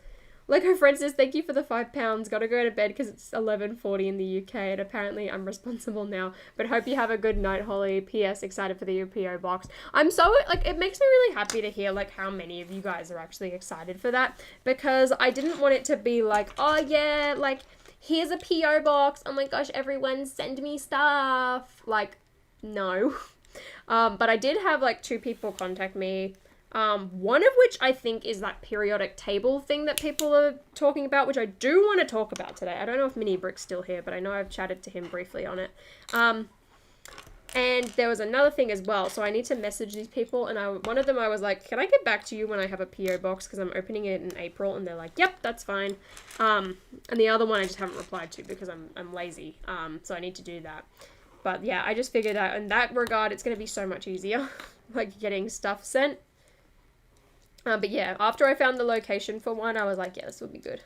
Like, her friend says, thank you for the £5. Gotta go to bed because it's 11:40 in the UK, and apparently I'm responsible now. But hope you have a good night, Holly. P.S. Excited for the PO box. I'm so, like, it makes me really happy to hear, like, how many of you guys are actually excited for that. Because I didn't want it to be like, oh, yeah, like, here's a PO box. Oh my gosh, everyone send me stuff. Like, no. But I did have, like, 2 people contact me. One of which I think is that periodic table thing that people are talking about, which I do want to talk about today. I don't know if Mini Brick's still here, but I know I've chatted to him briefly on it. And there was another thing as well, so I need to message these people, and one of them I was like, can I get back to you when I have a PO box, because I'm opening it in April, and they're like, yep, that's fine. And the other one I just haven't replied to because I'm lazy, so I need to do that. But yeah, I just figured out in that regard, it's going to be so much easier, like getting stuff sent. But yeah, after I found the location for one, I was like, yeah, this will be good.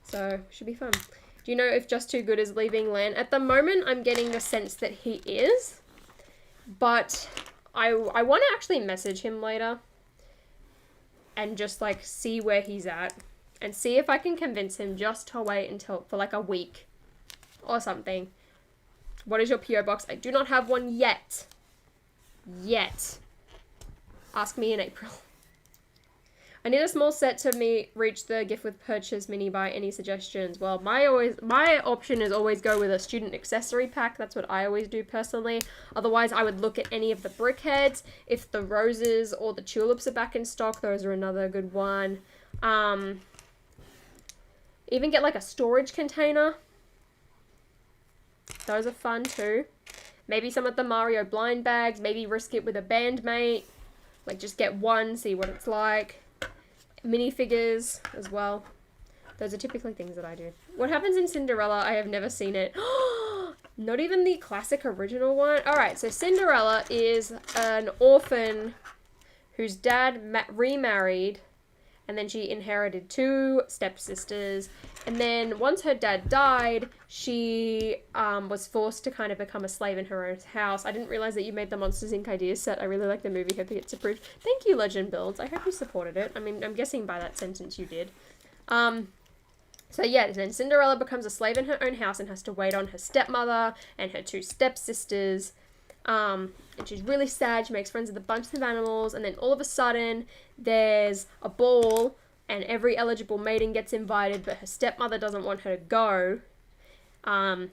So, should be fun. Do you know if Just Too Good is leaving LAN? At the moment, I'm getting the sense that he is. But I want to actually message him later. And just, like, see where he's at. And see if I can convince him just to wait until, for like a week. Or something. What is your PO box? I do not have one yet. Yet. Ask me in April. I need a small set to reach the gift with purchase mini buy. Any suggestions? Well, my option is always go with a student accessory pack. That's what I always do personally. Otherwise, I would look at any of the brickheads. If the roses or the tulips are back in stock, those are another good one. Even get like a storage container. Those are fun too. Maybe some of the Mario blind bags. Maybe risk it with a bandmate. Like, just get one, see what it's like. Minifigures as well. Those are typically things that I do. What happens in Cinderella? I have never seen it. Not even the classic original one. Alright, so Cinderella is an orphan whose dad remarried, and then she inherited 2 stepsisters. And then once her dad died, she was forced to kind of become a slave in her own house. I didn't realize that you made the Monsters Inc. ideas set. I really like the movie. Hope it gets approved. Thank you, Legend Builds. I hope you supported it. I mean, I'm guessing by that sentence you did. So yeah, then Cinderella becomes a slave in her own house and has to wait on her stepmother and her 2 stepsisters. And she's really sad. She makes friends with a bunch of animals. And then all of a sudden, there's a ball. And every eligible maiden gets invited, but her stepmother doesn't want her to go. And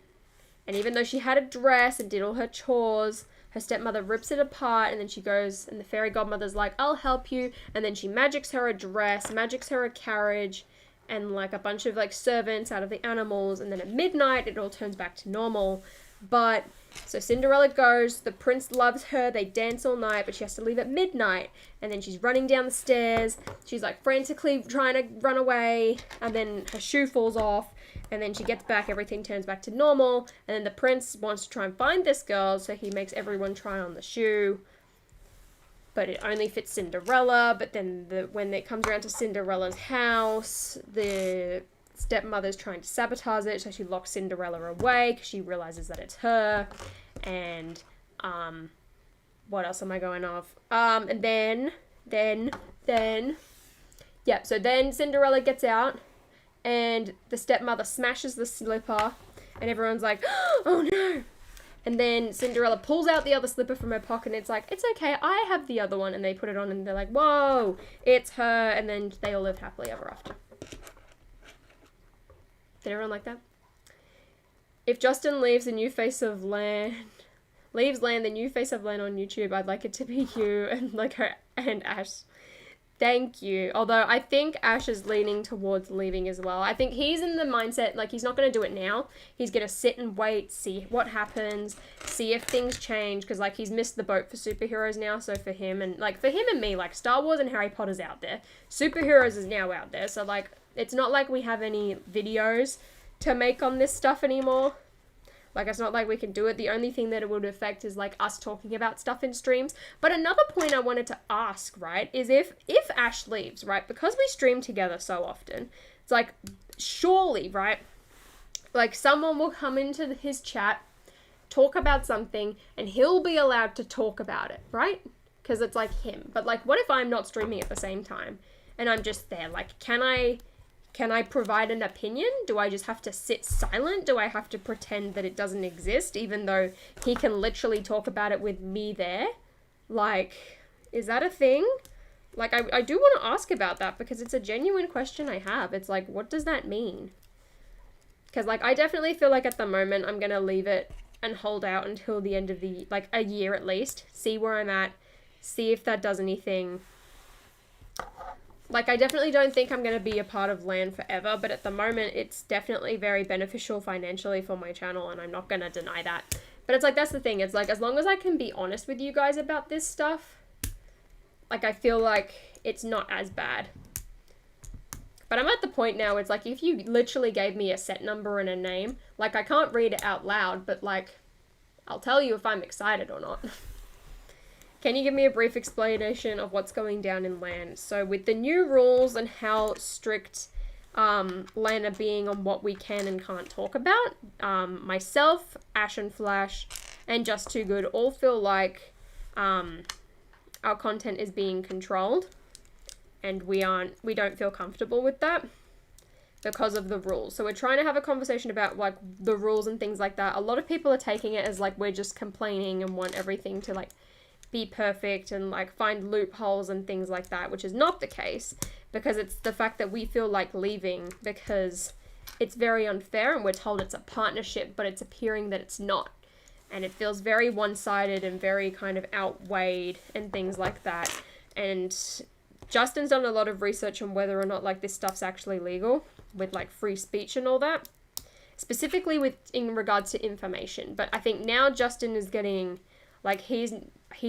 even though she had a dress and did all her chores, her stepmother rips it apart, and then she goes, and the fairy godmother's like, I'll help you. And then she magics her a dress, magics her a carriage, and like a bunch of like servants out of the animals. And then at midnight, it all turns back to normal. But, so Cinderella goes, the prince loves her, they dance all night, but she has to leave at midnight. And then she's running down the stairs, she's like frantically trying to run away, and then her shoe falls off, and then she gets back, everything turns back to normal, and then the prince wants to try and find this girl, so he makes everyone try on the shoe. But it only fits Cinderella, but then when it comes around to Cinderella's house, the stepmother's trying to sabotage it, so she locks Cinderella away because she realizes that it's her. And what else am I going off? And then so then Cinderella gets out and the stepmother smashes the slipper and everyone's like, oh no. And then Cinderella pulls out the other slipper from her pocket and it's like, it's okay, I have the other one. And they put it on and they're like, whoa, it's her. And then they all live happily ever after. Did everyone like that? If Justin leaves the new face of Land, the new face of Land on YouTube, I'd like it to be you and like her and Ash. Thank you. Although I think Ash is leaning towards leaving as well. I think he's in the mindset, like he's not going to do it now. He's going to sit and wait, see what happens, see if things change. Because like he's missed the boat for superheroes now. So for him and me, like Star Wars and Harry Potter's out there. Superheroes is now out there. So like it's not like we have any videos to make on this stuff anymore. Like, it's not like we can do it. The only thing that it would affect is, like, us talking about stuff in streams. But another point I wanted to ask, right, is if Ash leaves, right, because we stream together so often, it's like, surely, right, like, someone will come into his chat, talk about something, and he'll be allowed to talk about it, right? Because it's, like, him. But, like, what if I'm not streaming at the same time, and I'm just there? Like, can I provide an opinion? Do I just have to sit silent? Do I have to pretend that it doesn't exist, even though he can literally talk about it with me there? Like, is that a thing? Like, I do want to ask about that because it's a genuine question I have. It's like, what does that mean? Because, like, I definitely feel like at the moment I'm going to leave it and hold out until the end of the, like, a year at least. See where I'm at. See if that does anything. Like, I definitely don't think I'm going to be a part of Land forever, but at the moment, it's definitely very beneficial financially for my channel, and I'm not going to deny that. But it's like, that's the thing. It's like, as long as I can be honest with you guys about this stuff, like, I feel like it's not as bad. But I'm at the point now, it's like, if you literally gave me a set number and a name, like, I can't read it out loud, but, like, I'll tell you if I'm excited or not. Can you give me a brief explanation of what's going down in Land? So with the new rules and how strict Land are being on what we can and can't talk about, myself, Ash and Flash, and Just Too Good all feel like our content is being controlled, and we don't feel comfortable with that because of the rules. So we're trying to have a conversation about like the rules and things like that. A lot of people are taking it as like we're just complaining and want everything to like be perfect and like find loopholes and things like that, which is not the case, because it's the fact that we feel like leaving because it's very unfair and we're told it's a partnership, but it's appearing that it's not, and it feels very one-sided and very kind of outweighed and things like that. And Justin's done a lot of research on whether or not like this stuff's actually legal with like free speech and all that, specifically in regards to information. But I think now Justin is getting like he's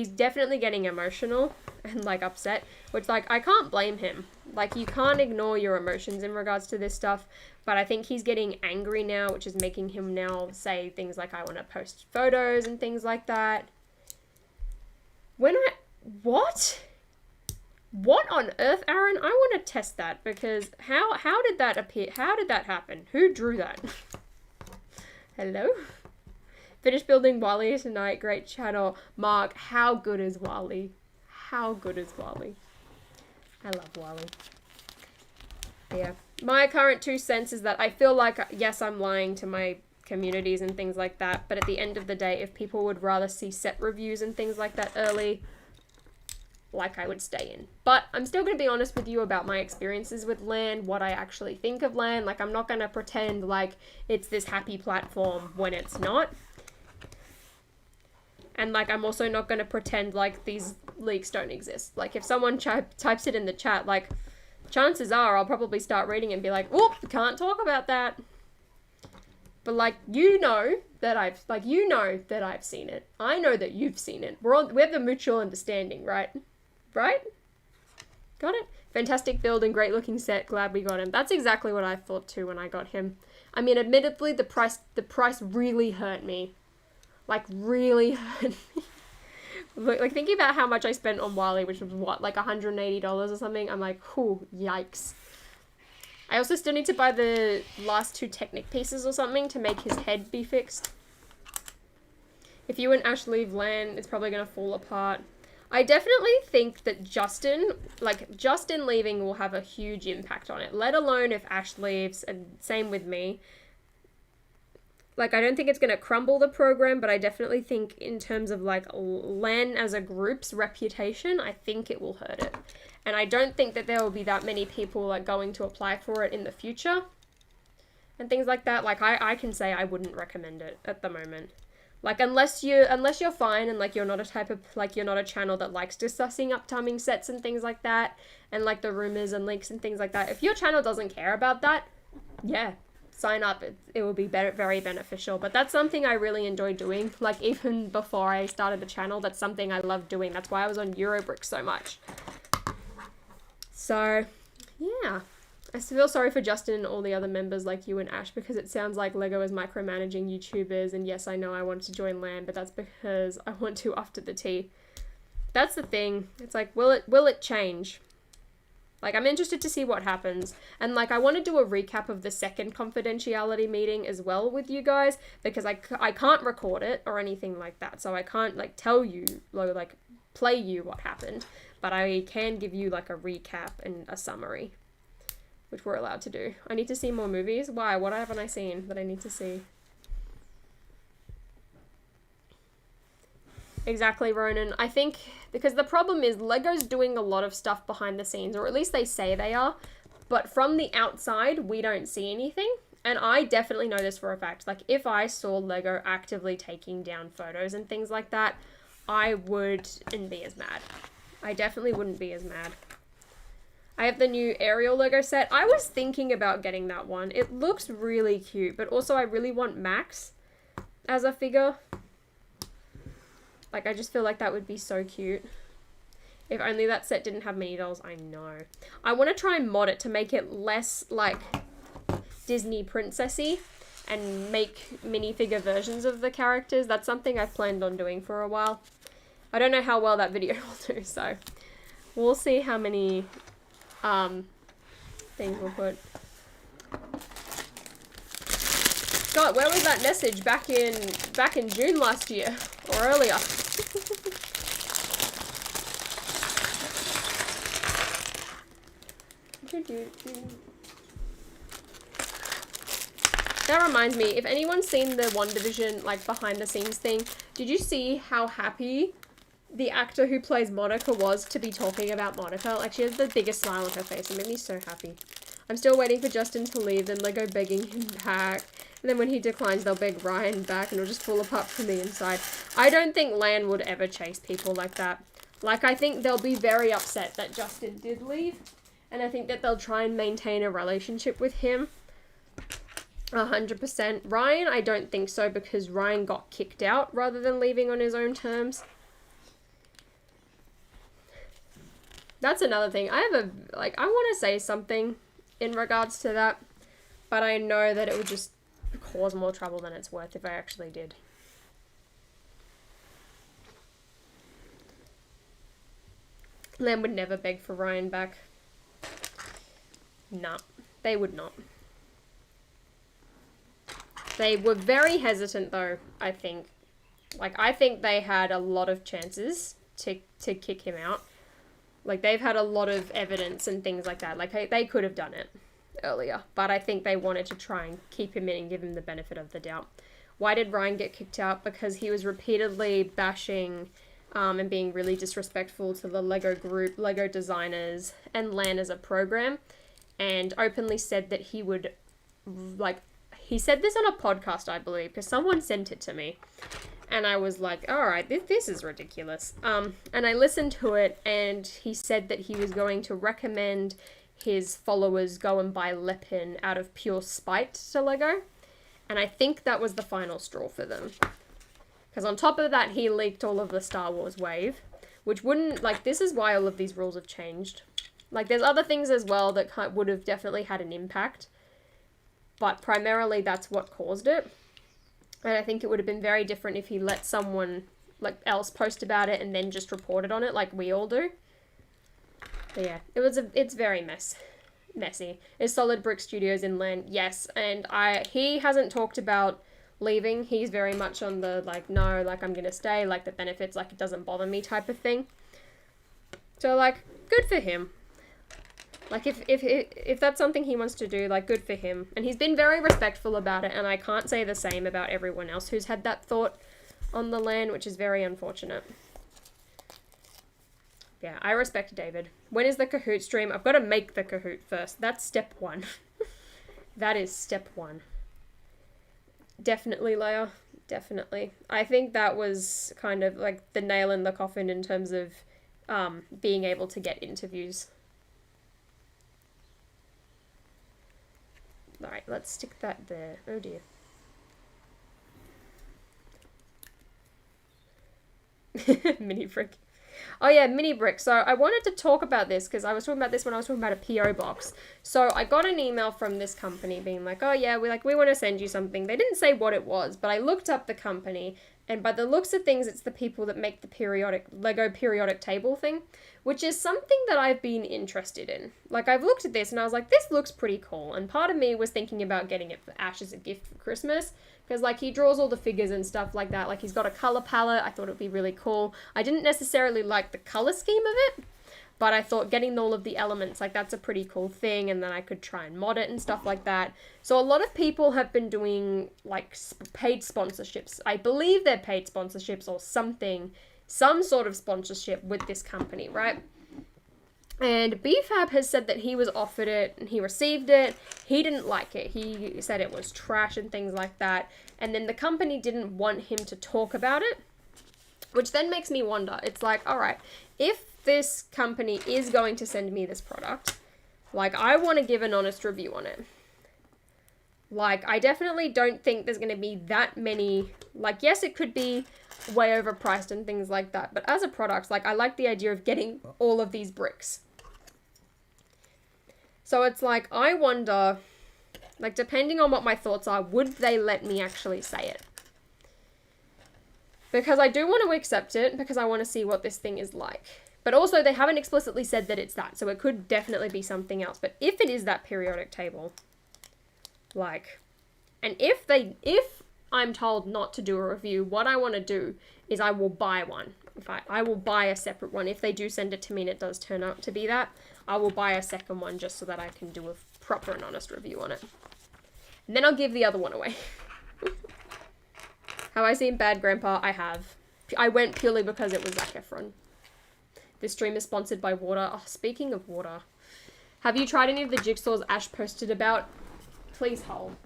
definitely getting emotional and like upset, which like I can't blame him. Like you can't ignore your emotions in regards to this stuff, but I think he's getting angry now, which is making him now say things like I want to post photos and things like that. What on earth, Aaron? I want to test that, because how did that appear? How did that happen? Who drew that? Hello? Finished building Wally tonight. Great channel. Mark, how good is Wally? How good is Wally? I love Wally. Yeah. My current 2 cents is that I feel like, yes, I'm lying to my communities and things like that, but at the end of the day, if people would rather see set reviews and things like that early, like I would stay in. But I'm still going to be honest with you about my experiences with Land, what I actually think of Land. Like, I'm not going to pretend like it's this happy platform when it's not. And, like, I'm also not going to pretend like these leaks don't exist. Like, if someone types it in the chat, like, chances are I'll probably start reading it and be like, whoop, can't talk about that. But, like, you know that I've, like, you know that I've seen it. I know that you've seen it. We have the mutual understanding, right? Right? Got it? Fantastic build and great looking set. Glad we got him. That's exactly what I thought too when I got him. I mean, admittedly, the price really hurt me. Like, really hurt me. Like, thinking about how much I spent on Wally, which was what, like $180 or something? I'm like, whew, yikes. I also still need to buy the last 2 Technic pieces or something to make his head be fixed. If you and Ash leave land, it's probably going to fall apart. I definitely think that Justin leaving will have a huge impact on it, let alone if Ash leaves, and same with me. Like, I don't think it's going to crumble the program, but I definitely think in terms of, like, LAN as a group's reputation, I think it will hurt it. And I don't think that there will be that many people, like, going to apply for it in the future. And things like that. Like, I can say I wouldn't recommend it at the moment. Like, unless you're fine and, like, you're not a type of, like, you're not a channel that likes discussing upcoming sets and things like that. And, like, the rumors and leaks and things like that. If your channel doesn't care about that, yeah, sign up. It will be very beneficial. But that's something I really enjoy doing. Like, even before I started the channel, that's something I love doing. That's why I was on Eurobrick so much. So, yeah. I feel sorry for Justin and all the other members like you and Ash, because it sounds like LEGO is micromanaging YouTubers, and yes, I know I want to join LAN, but that's because I want to after the tea. That's the thing. It's like, will it change? Like, I'm interested to see what happens. And, like, I want to do a recap of the second confidentiality meeting as well with you guys, because I can't record it or anything like that, so I can't, like, tell you, like, play you what happened, but I can give you, like, a recap and a summary, which we're allowed to do. I need to see more movies. Why? What haven't I seen that I need to see? Exactly, Ronan. I think because the problem is LEGO's doing a lot of stuff behind the scenes, or at least they say they are, but from the outside, we don't see anything. And I definitely know this for a fact. Like, if I saw LEGO actively taking down photos and things like that, I wouldn't be as mad. I definitely wouldn't be as mad. I have the new Ariel Lego set. I was thinking about getting that one. It looks really cute, but also I really want Max as a figure. Like, I just feel like that would be so cute. If only that set didn't have mini dolls, I know. I want to try and mod it to make it less, like, Disney princessy and make minifigure versions of the characters. That's something I've planned on doing for a while. I don't know how well that video will do, so we'll see how many things we'll put. God, where was that message back in June last year or earlier? That reminds me, if anyone's seen the WandaVision, like, behind the scenes thing, did you see how happy the actor who plays Monica was to be talking about Monica? Like, she has the biggest smile on her face. It made me so happy. I'm still waiting for Justin to leave, then LEGO begging him back. And then when he declines, they'll beg Ryan back and it'll just fall apart from the inside. I don't think LAN would ever chase people like that. Like, I think they'll be very upset that Justin did leave. And I think that they'll try and maintain a relationship with him. 100%. Ryan, I don't think so, because Ryan got kicked out rather than leaving on his own terms. That's another thing. I want to say something in regards to that, but I know that it would just cause more trouble than it's worth if I actually did. Lamb would never beg for Ryan back. Nah, they would not. They were very hesitant, though, I think. Like, I think they had a lot of chances to kick him out. Like, they've had a lot of evidence and things like that. Like, they could have done it earlier. But I think they wanted to try and keep him in and give him the benefit of the doubt. Why did Ryan get kicked out? Because he was repeatedly bashing and being really disrespectful to the LEGO group, LEGO designers, and LAN as a program. And openly said that he would, like, he said this on a podcast, I believe, because someone sent it to me. And I was like, all right, this is ridiculous. And I listened to it, and he said that he was going to recommend his followers go and buy Lepin out of pure spite to LEGO. And I think that was the final straw for them. Because on top of that, he leaked all of the Star Wars wave, which wouldn't, like, this is why all of these rules have changed. Like, there's other things as well that would have definitely had an impact, but primarily that's what caused it. And I think it would have been very different if he let someone, like, else post about it and then just reported on it like we all do. But yeah, it's very messy. Is Solid Brick Studios inland? Yes, and he hasn't talked about leaving. He's very much on the, like, no, like, I'm gonna stay, like, the benefits, like, it doesn't bother me type of thing. So, like, good for him. Like, if that's something he wants to do, like, good for him. And he's been very respectful about it, and I can't say the same about everyone else who's had that thought on the land, which is very unfortunate. Yeah, I respect David. When is the Kahoot stream? I've got to make the Kahoot first. That's step one. That is step one. Definitely, Leia. Definitely. I think that was kind of, like, the nail in the coffin in terms of being able to get interviews. Alright, let's stick that there. Oh dear. Mini brick. Oh yeah, mini brick. So I wanted to talk about this because I was talking about this when I was talking about a PO box. So I got an email from this company being like, oh yeah, we want to send you something. They didn't say what it was, but I looked up the company, and by the looks of things, it's the people that make the Lego periodic table thing, which is something that I've been interested in. Like, I've looked at this and I was like, this looks pretty cool. And part of me was thinking about getting it for Ash as a gift for Christmas, because, like, he draws all the figures and stuff like that. Like, he's got a color palette. I thought it would be really cool. I didn't necessarily like the color scheme of it, but I thought getting all of the elements, like, that's a pretty cool thing, and then I could try and mod it and stuff like that. So a lot of people have been doing, like, paid sponsorships. I believe they're paid sponsorships or something, some sort of sponsorship with this company, right? And BFAB has said that he was offered it and he received it. He didn't like it. He said it was trash and things like that. And then the company didn't want him to talk about it, which then makes me wonder. It's like, all right, if this company is going to send me this product, like, I want to give an honest review on it. Like, I definitely don't think there's going to be that many, like, yes, it could be way overpriced and things like that, but as a product, like, I like the idea of getting all of these bricks. So it's like, I wonder, like, depending on what my thoughts are, would they let me actually say it? Because I do want to accept it, because I want to see what this thing is like. But also, they haven't explicitly said that it's that, so it could definitely be something else. But if it is that periodic table, like, and if I'm told not to do a review, what I want to do is I will buy one. I will buy a separate one. If they do send it to me and it does turn out to be that, I will buy a second one just so that I can do a proper and honest review on it. And then I'll give the other one away. Have I seen Bad Grandpa? I have. I went purely because it was Zac Efron. This stream is sponsored by water. Oh, speaking of water. Have you tried any of the jigsaws Ash posted about? Please hold.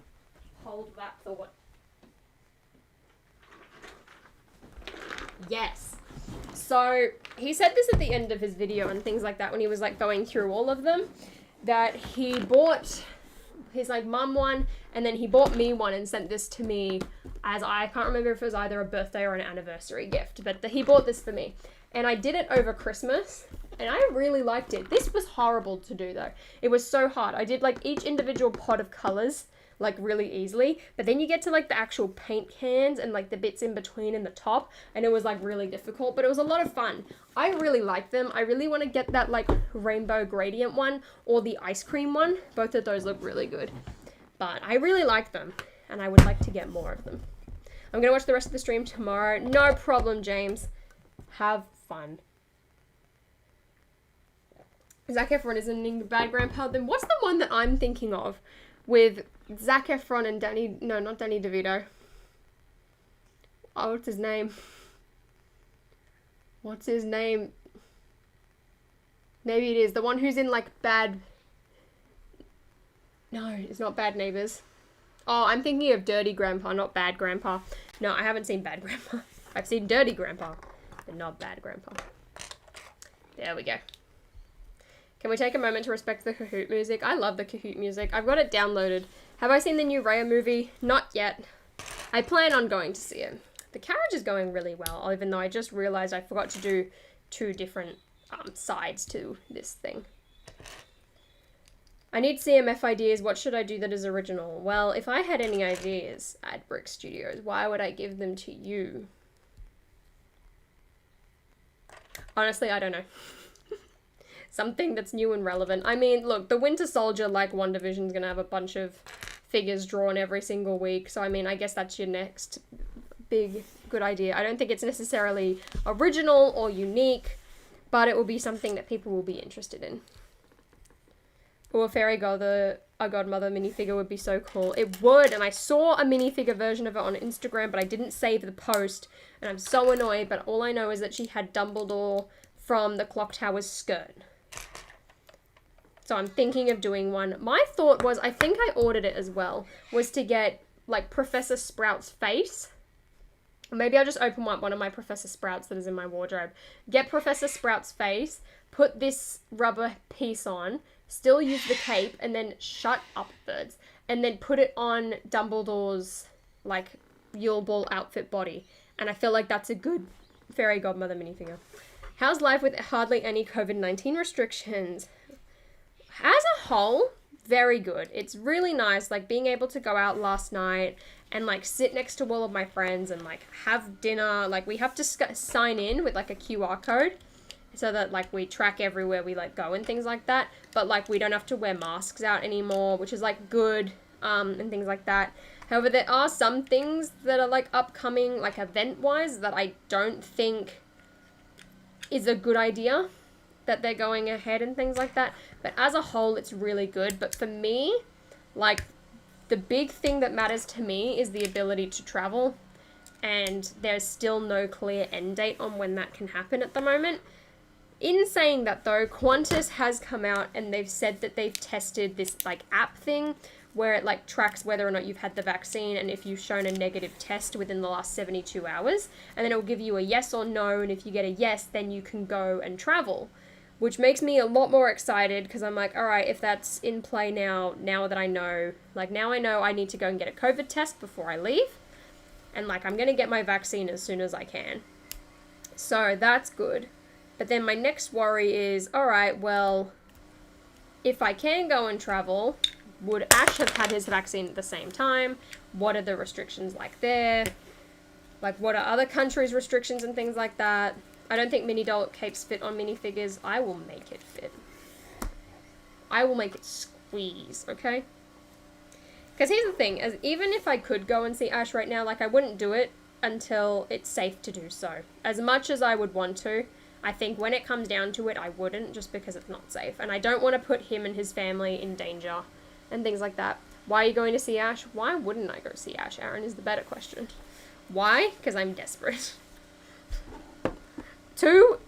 Hold that thought. Yes. So, he said this at the end of his video and things like that when he was, like, going through all of them, that he bought his, like, mum one, and then he bought me one and sent this to me as, I can't remember if it was either a birthday or an anniversary gift, but he bought this for me. And I did it over Christmas, and I really liked it. This was horrible to do, though. It was so hard. I did, like, each individual pot of colours, like, really easily, but then you get to, like, the actual paint cans and, like, the bits in between and the top, and it was, like, really difficult, but it was a lot of fun. I really like them. I really want to get that, like, rainbow gradient one or the ice cream one. Both of those look really good, but I really like them, and I would like to get more of them. I'm going to watch the rest of the stream tomorrow. No problem, James. Have fun. Zac Efron isn't in Bad Grandpa. Then what's the one that I'm thinking of with Zac Efron and Danny... No, not Danny DeVito. Oh, what's his name? What's his name? Maybe it is. The one who's in, like, Bad... No, it's not Bad Neighbors. Oh, I'm thinking of Dirty Grandpa, not Bad Grandpa. No, I haven't seen Bad Grandpa. I've seen Dirty Grandpa, but not Bad Grandpa. There we go. Can we take a moment to respect the Kahoot music? I love the Kahoot music. I've got it downloaded. Have I seen the new Raya movie? Not yet. I plan on going to see it. The Carriage is going really well, even though I just realized I forgot to do 2 different sides to this thing. I need CMF ideas. What should I do that is original? Well, if I had any ideas at Brick Studios, why would I give them to you? Honestly, I don't know. Something that's new and relevant. I mean, look, the Winter Soldier, like WandaVision, is going to have a bunch of figures drawn every single week. So, I mean, I guess that's your next big good idea. I don't think it's necessarily original or unique, but it will be something that people will be interested in. Or a Fairy Godmother minifigure would be so cool. It would, and I saw a minifigure version of it on Instagram, but I didn't save the post, and I'm so annoyed, but all I know is that she had Dumbledore from the Clock Tower's skirt. So I'm thinking of doing one. My thought was, I think I ordered it as well, was to get, like, Professor Sprout's face. Maybe I'll just open one of my Professor Sprouts that is in my wardrobe. Get Professor Sprout's face, put this rubber piece on, still use the cape, and then shut up, birds, and then put it on Dumbledore's, like, Yule Ball outfit body. And I feel like that's a good Fairy Godmother minifigure. How's life with hardly any COVID-19 restrictions? As a whole, very good. It's really nice, like, being able to go out last night and, like, sit next to all of my friends and, like, have dinner. Like, we have to sign in with, like, a QR code so that, like, we track everywhere we, like, go and things like that. But, like, we don't have to wear masks out anymore, which is, like, good, and things like that. However, there are some things that are, like, upcoming, like, event-wise, that I don't think is a good idea, that they're going ahead and things like that. But as a whole, it's really good. But for me, like, the big thing that matters to me is the ability to travel. And there's still no clear end date on when that can happen at the moment. In saying that, though, Qantas has come out and they've said that they've tested this, like, app thing where it, like, tracks whether or not you've had the vaccine and if you've shown a negative test within the last 72 hours. And then it'll give you a yes or no, and if you get a yes, then you can go and travel. Which makes me a lot more excited, because I'm like, alright, if that's in play now that I know, like, now I know I need to go and get a COVID test before I leave. And, like, I'm going to get my vaccine as soon as I can. So, that's good. But then my next worry is, alright, well, if I can go and travel, would Ash have had his vaccine at the same time? What are the restrictions like there? Like, what are other countries' restrictions and things like that? I don't think mini doll capes fit on minifigures. I will make it fit. I will make it squeeze, okay? Because here's the thing, as even if I could go and see Ash right now, like, I wouldn't do it until it's safe to do so. As much as I would want to, I think when it comes down to it, I wouldn't, just because it's not safe. And I don't want to put him and his family in danger and things like that. Why are you going to see Ash? Why wouldn't I go see Ash, Aaron, is the better question. Why? Because I'm desperate. 2,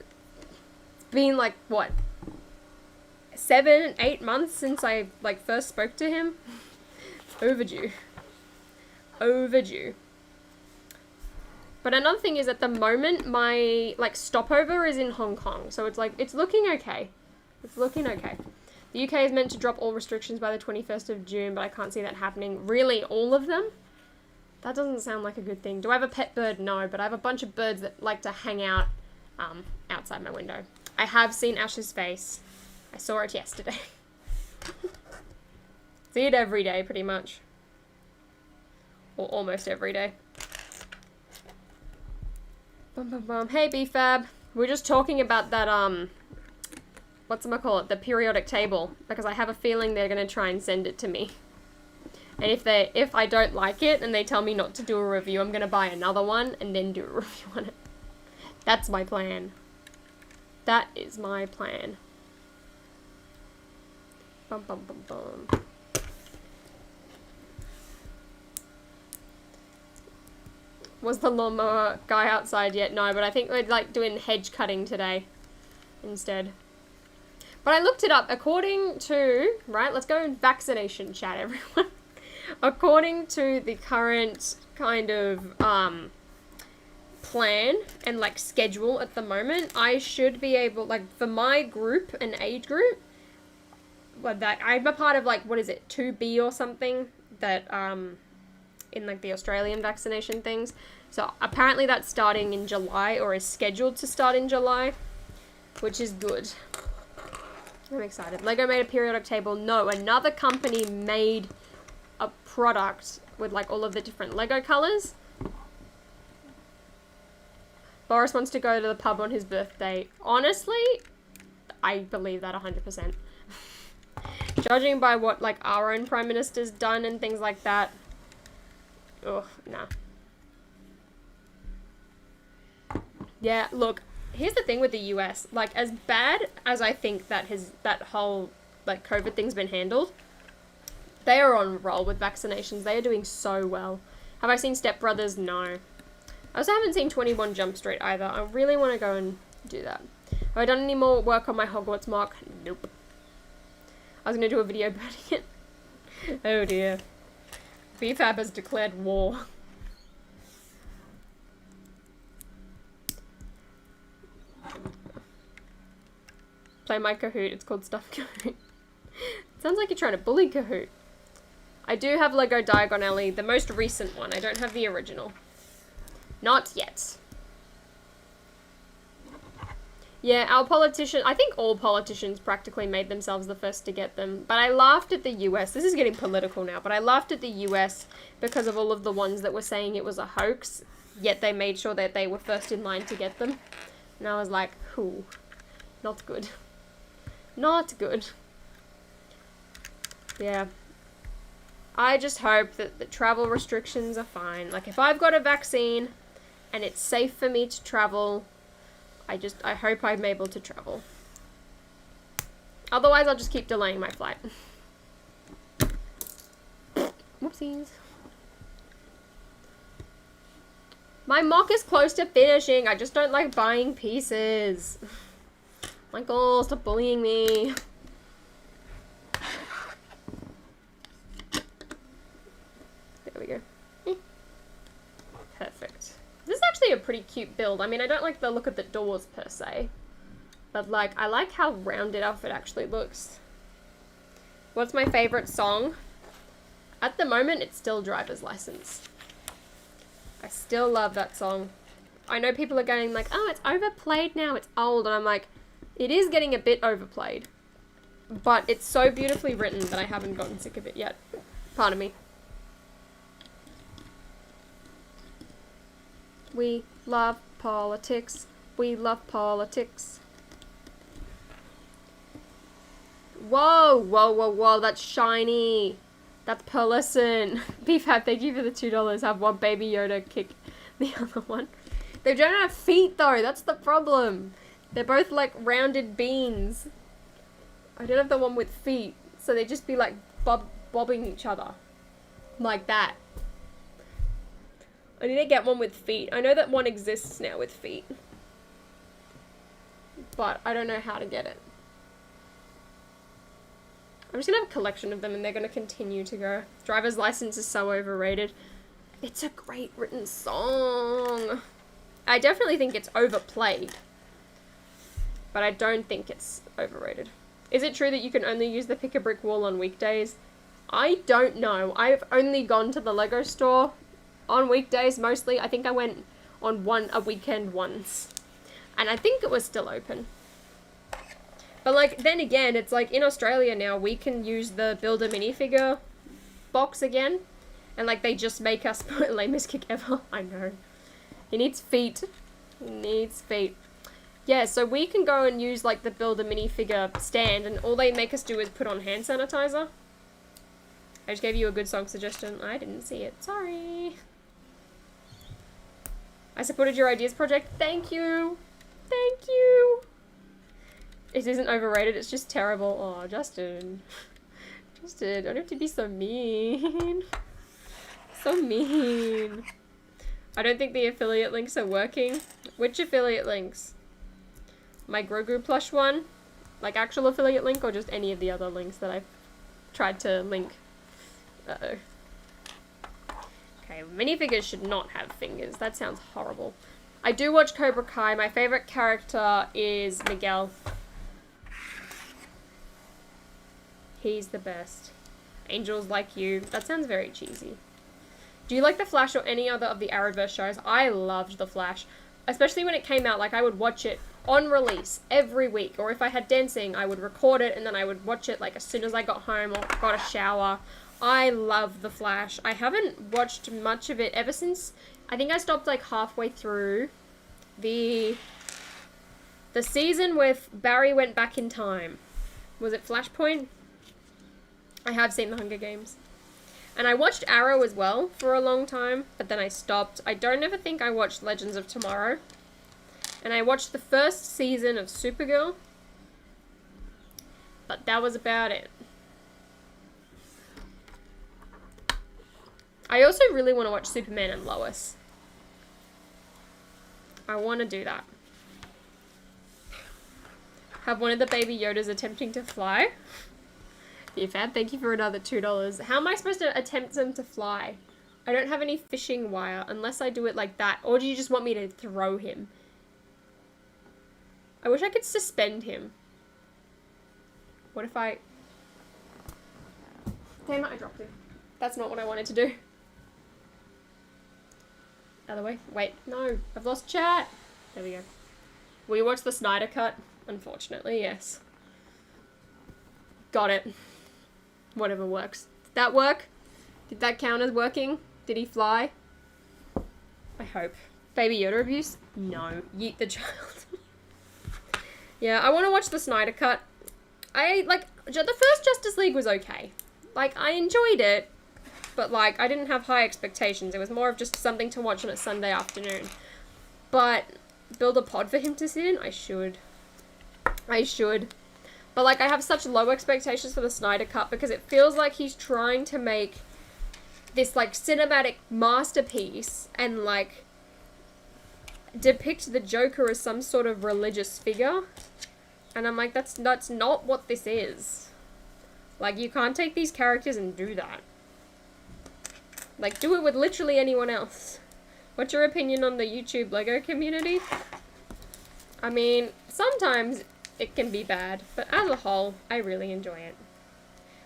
it's been, like, what, 7, 8 months since I, like, first spoke to him? Overdue. Overdue. But another thing is, at the moment, my, like, stopover is in Hong Kong. So it's, like, it's looking okay. It's looking okay. The UK is meant to drop all restrictions by the 21st of June, but I can't see that happening. Really, all of them? That doesn't sound like a good thing. Do I have a pet bird? No, but I have a bunch of birds that like to hang out outside my window. I have seen Ash's face. I saw it yesterday. See it every day, pretty much. Or almost every day. Bum, bum, bum. Hey, BFAB. We're just talking about that, whatchamacallit, the periodic table, because I have a feeling they're going to try and send it to me. And if I don't like it and they tell me not to do a review, I'm going to buy another one and then do a review on it. That's my plan. That is my plan. Bum, bum, bum, bum. Was the lawnmower guy outside yet? No, but I think we're, like, doing hedge cutting today instead. But I looked it up. According to, right, let's go in vaccination chat, everyone. According to the current kind of plan and, like, schedule at the moment, I should be able, like, for my group and age group, well, that I'm a part of, like, what is it, 2B or something, that, in like the Australian vaccination things. So apparently that's starting in July, or is scheduled to start in July, which is good. I'm excited. Lego made a periodic table. No, another company made a product with like all of the different Lego colors. Boris wants to go to the pub on his birthday. Honestly, I believe that 100%. Judging by what like our own Prime Minister's done and things like that. Ugh, nah. Yeah, look, here's the thing with the US. Like, as bad as I think that whole, like, COVID thing's been handled, they are on a roll with vaccinations. They are doing so well. Have I seen Step Brothers? No. I also haven't seen 21 Jump Street either. I really want to go and do that. Have I done any more work on my Hogwarts mark? Nope. I was going to do a video burning it. Oh dear. BFAB has declared war. Play my Kahoot. It's called Stuff Kahoot. Sounds like you're trying to bully Kahoot. I do have Lego Diagon Alley, the most recent one. I don't have the original. Not yet. Yeah, our politician, I think all politicians practically made themselves the first to get them. But I laughed at the US. This is getting political now, but I laughed at the US because of all of the ones that were saying it was a hoax, yet they made sure that they were first in line to get them. And I was like, ooh, not good. Not good. Yeah. I just hope that the travel restrictions are fine. Like, if I've got a vaccine and it's safe for me to travel, I hope I'm able to travel. Otherwise, I'll just keep delaying my flight. Whoopsies. My mock is close to finishing. I just don't like buying pieces. Michael, stop bullying me. There we go. Perfect. This is actually a pretty cute build. I mean, I don't like the look of the doors per se, but like, I like how rounded off it actually looks. What's my favorite song? At the moment, it's still Driver's License. I still love that song. I know people are going like, oh, it's overplayed now, it's old, and I'm like, it is getting a bit overplayed, but it's so beautifully written that I haven't gotten sick of it yet. Pardon me. We love politics. We love politics. Whoa, whoa, whoa, whoa, that's shiny. That's pearlescent. BFAB, thank you for the $2. Have one Baby Yoda kick the other one. They don't have feet though, that's the problem. They're both like rounded beans. I don't have the one with feet, so they just be like bobbing each other. Like that. I need to get one with feet. I know that one exists now with feet, but I don't know how to get it. I'm just gonna have a collection of them and they're gonna continue to go. Driver's License is so overrated. It's a great written song. I definitely think it's overplayed, but I don't think it's overrated. Is it true that you can only use the Pick a Brick Wall on weekdays? I don't know. I've only gone to the Lego store on weekdays mostly. I think I went on a weekend once, and I think it was still open. But like, then again, it's like in Australia now, we can use the build a minifigure box again, and like they just make us put lamest kick ever. I know. He needs feet. He needs feet. Yeah, so we can go and use like the build a minifigure stand, and all they make us do is put on hand sanitizer. I just gave you a good song suggestion. I didn't see it. Sorry. I supported your ideas project. Thank you. Thank you. It isn't overrated. It's just terrible. Oh, Justin. Justin, don't have to be so mean. So mean. I don't think the affiliate links are working. Which affiliate links? My Grogu plush one? Like actual affiliate link, or just any of the other links that I've tried to link? Uh-oh. Okay, minifigures should not have fingers. That sounds horrible. I do watch Cobra Kai. My favorite character is Miguel. He's the best. Angels Like You. That sounds very cheesy. Do you like The Flash or any other of the Arrowverse shows? I loved The Flash. Especially when it came out, like, I would watch it on release every week. Or if I had dancing, I would record it and then I would watch it, like, as soon as I got home or got a shower. I love The Flash. I haven't watched much of it ever since... I think I stopped, like, halfway through the season with Barry went back in time. Was it Flashpoint? I have seen The Hunger Games. And I watched Arrow as well for a long time, but then I stopped. I don't ever think I watched Legends of Tomorrow. And I watched the first season of Supergirl. But that was about it. I also really want to watch Superman and Lois. I want to do that. Have one of the baby Yodas attempting to fly. Fab, thank you for another $2. How am I supposed to attempt them to fly? I don't have any fishing wire unless I do it like that. Or do you just want me to throw him? I wish I could suspend him. What if I... Damn it, I dropped him. That's not what I wanted to do. Other way. Wait, no. I've lost chat. There we go. Will you watch the Snyder Cut? Unfortunately, yes. Got it. Whatever works. Did that work? Did that count as working? Did he fly? I hope. Baby Yoda abuse? No. Yeet the child. Yeah, I want to watch the Snyder Cut. The first Justice League was okay. Like, I enjoyed it, but, like, I didn't have high expectations. It was more of just something to watch on a Sunday afternoon. But, build a pod for him to sit in? I should. But, like, I have such low expectations for the Snyder Cut because it feels like he's trying to make this, like, cinematic masterpiece and, like, depict the Joker as some sort of religious figure. And I'm like, that's not what this is. Like, you can't take these characters and do that. Like, do it with literally anyone else. What's your opinion on the YouTube Lego community? I mean, sometimes it can be bad, but as a whole, I really enjoy it.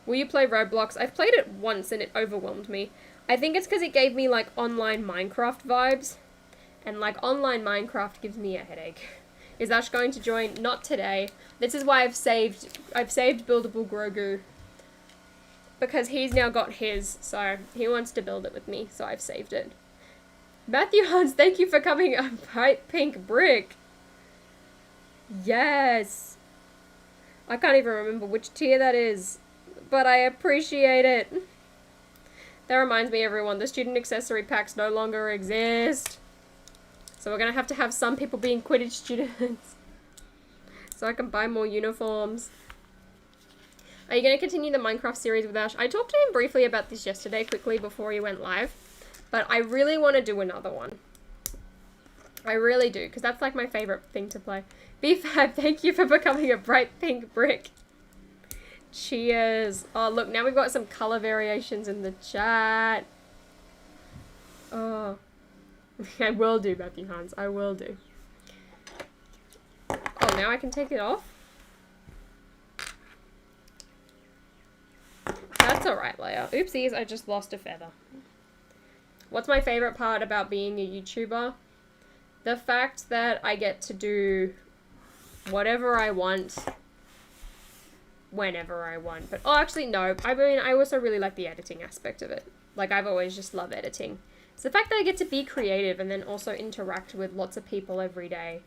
Will you play Roblox? I've played it once and it overwhelmed me. I think it's because it gave me, like, online Minecraft vibes. And, like, online Minecraft gives me a headache. Is Ash going to join? Not today. This is why I've saved Buildable Grogu. Because he's now got his, so he wants to build it with me, so I've saved it. Matthew Hans, thank you for coming a bright pink brick. Yes. I can't even remember which tier that is, but I appreciate it. That reminds me, everyone, the student accessory packs no longer exist. So we're going to have some people being Quidditch students. So I can buy more uniforms. Are you going to continue the Minecraft series with Ash? I talked to him briefly about this yesterday, quickly, before he went live. But I really want to do another one. I really do, because that's like my favorite thing to play. BFAB, thank you for becoming a bright pink brick. Cheers. Oh, look, now we've got some color variations in the chat. Oh. I will do, Matthew Hans. I will do. Oh, now I can take it off? That's alright, Leia. Oopsies, I just lost a feather. What's my favorite part about being a YouTuber? The fact that I get to do whatever I want, whenever I want. But, oh, actually, no. I mean, I also really like the editing aspect of it. Like, I've always just loved editing. It's the fact that I get to be creative and then also interact with lots of people every day.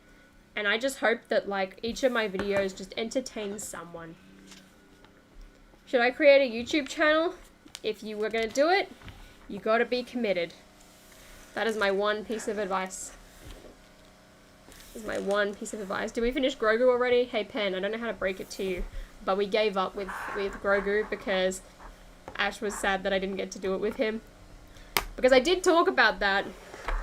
And I just hope that, like, each of my videos just entertains someone. Should I create a YouTube channel? If you were going to do it, you got to be committed. That is my one piece of advice. This is my one piece of advice. Did we finish Grogu already? Hey, Pen, I don't know how to break it to you, but we gave up with Grogu because Ash was sad that I didn't get to do it with him. Because I did talk about that,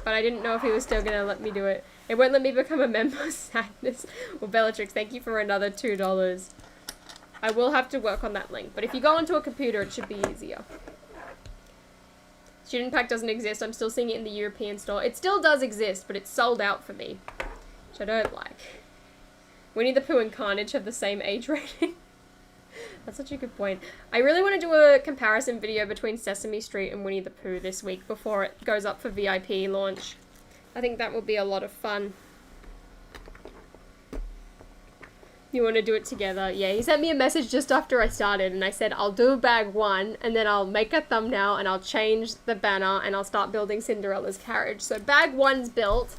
but I didn't know if he was still going to let me do it. It won't let me become a member. Sadness. Well, Bellatrix, thank you for another $2. I will have to work on that link, but if you go onto a computer, it should be easier. Student pack doesn't exist. I'm still seeing it in the European store. It still does exist, but it's sold out for me, which I don't like. Winnie the Pooh and Carnage have the same age rating. That's such a good point. I really want to do a comparison video between Sesame Street and Winnie the Pooh this week before it goes up for VIP launch. I think that will be a lot of fun. You want to do it together? Yeah, he sent me a message just after I started and I said, I'll do bag 1 and then I'll make a thumbnail and I'll change the banner and I'll start building Cinderella's carriage. So bag 1's built.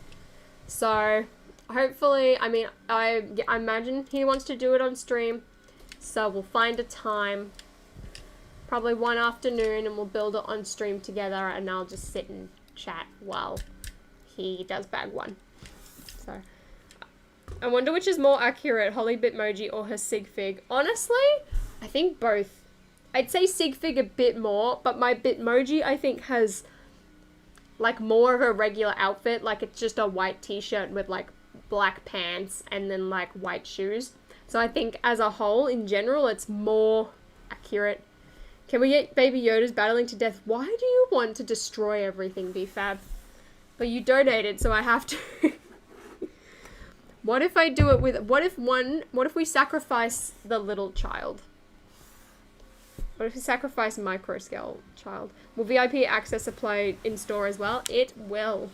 So hopefully, I mean, I imagine he wants to do it on stream. So we'll find a time, probably one afternoon, and we'll build it on stream together and I'll just sit and chat while he does bag 1. So I wonder which is more accurate, Holly Bitmoji or her sig fig. Honestly, I think both. I'd say sig fig a bit more, but my Bitmoji I think has like more of a regular outfit. Like it's just a white t-shirt with like black pants and then like white shoes. So I think as a whole, in general, it's more accurate. Can we get Baby Yoda's battling to death? Why do you want to destroy everything, BFAB? But you donated, so I have to. What if I do it with, what if we sacrifice the little child? What if we sacrifice micro scale child? Will VIP access apply in store as well? It will.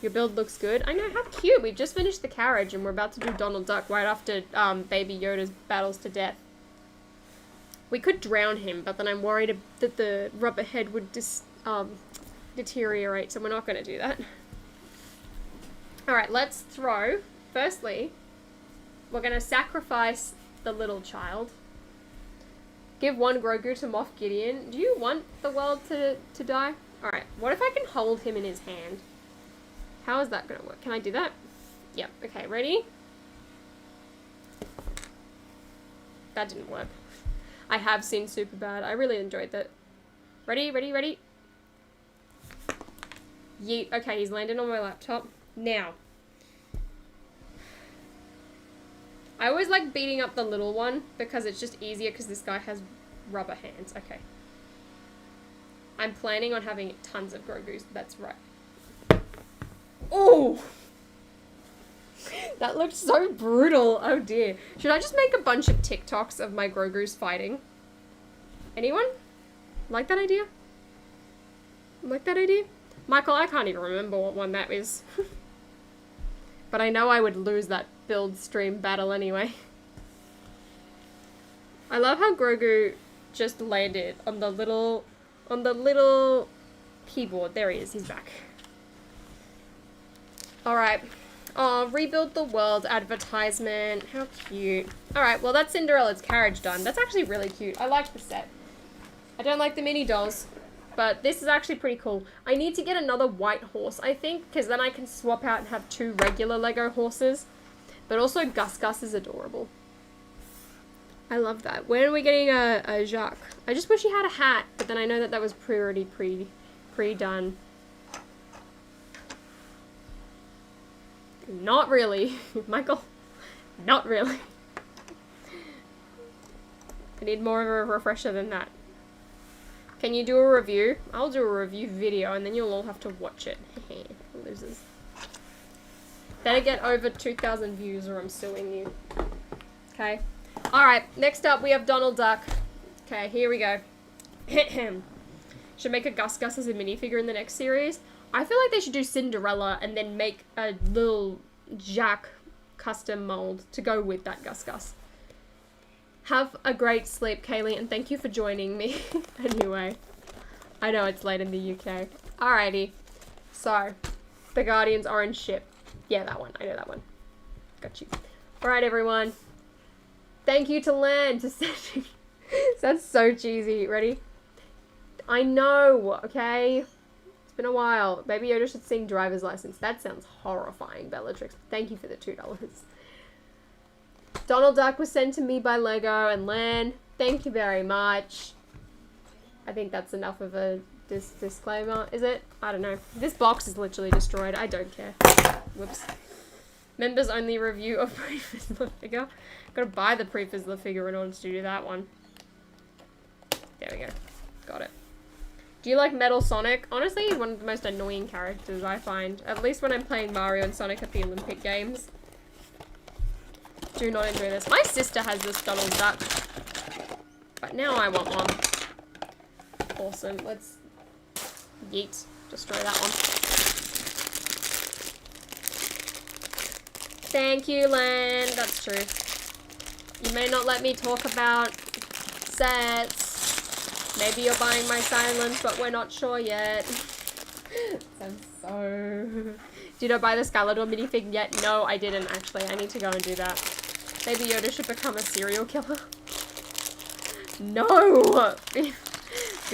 Your build looks good. I know, how cute. We've just finished the carriage and we're about to do Donald Duck right after Baby Yoda's battles to death. We could drown him, but then I'm worried that the rubber head would deteriorate, so we're not going to do that. Alright, let's throw. Firstly, we're going to sacrifice the little child. Give 1 Grogu to Moff Gideon. Do you want the world to die? Alright, what if I can hold him in his hand? How is that going to work? Can I do that? Yep, okay, ready? That didn't work. I have seen Superbad. I really enjoyed that. Ready, ready, ready? Yeet. Okay, he's landed on my laptop. Now. I always like beating up the little one because it's just easier because this guy has rubber hands. Okay. I'm planning on having tons of Grogus. That's right. Oh! That looked so brutal. Oh dear. Should I just make a bunch of TikToks of my Grogus fighting? Anyone? Like that idea? Like that idea? Michael, I can't even remember what one that is. But I know I would lose that build stream battle anyway. I love how Grogu just landed on the little keyboard. There he is, he's back. Alright. Oh, rebuild the world advertisement. How cute. Alright, well that's Cinderella's carriage done. That's actually really cute. I like the set. I don't like the mini dolls, but this is actually pretty cool. I need to get another white horse, I think, because then I can swap out and have 2 regular Lego horses. But also Gus Gus is adorable. I love that. When are we getting a Jacques? I just wish he had a hat, but then I know that that was pre-done. Not really. Michael, not really. I need more of a refresher than that. Can you do a review? I'll do a review video and then you'll all have to watch it. Losers. Better get over 2,000 views or I'm suing you. Okay. Alright, next up we have Donald Duck. Okay, here we go. Should make a Gus Gus as a minifigure in the next series. I feel like they should do Cinderella and then make a little Jacques custom mold to go with that Gus Gus. Have a great sleep, Kaylee, and thank you for joining me. Anyway, I know it's late in the UK. Alrighty. So, the Guardian's orange ship. Yeah, that one. I know that one. Got you. Alright, everyone. Thank you to Lan for sending... That's so cheesy. Ready? I know, okay? It's been a while. Baby Yoda should sing Driver's License. That sounds horrifying, Bellatrix. Thank you for the $2. Donald Duck was sent to me by Lego and Lan. Thank you very much. I think that's enough of a disclaimer, is it? I don't know. This box is literally destroyed. I don't care. Whoops. Members only review of pre-Fizzler figure. Gotta buy the pre-Fizzler figure in order to do that one. There we go. Got it. Do you like Metal Sonic? Honestly, he's one of the most annoying characters I find. At least when I'm playing Mario and Sonic at the Olympic Games. Do not enjoy this. My sister has this Donald Duck. but now I want one. Awesome. Let's yeet. Destroy that one. Thank you, Land. That's true. You may not let me talk about sets. Maybe you're buying my silence, but we're not sure yet. I'm so... Did I buy the Skeletor minifig yet? No, I didn't, actually. I need to go and do that. Baby Yoda should become a serial killer. No! Be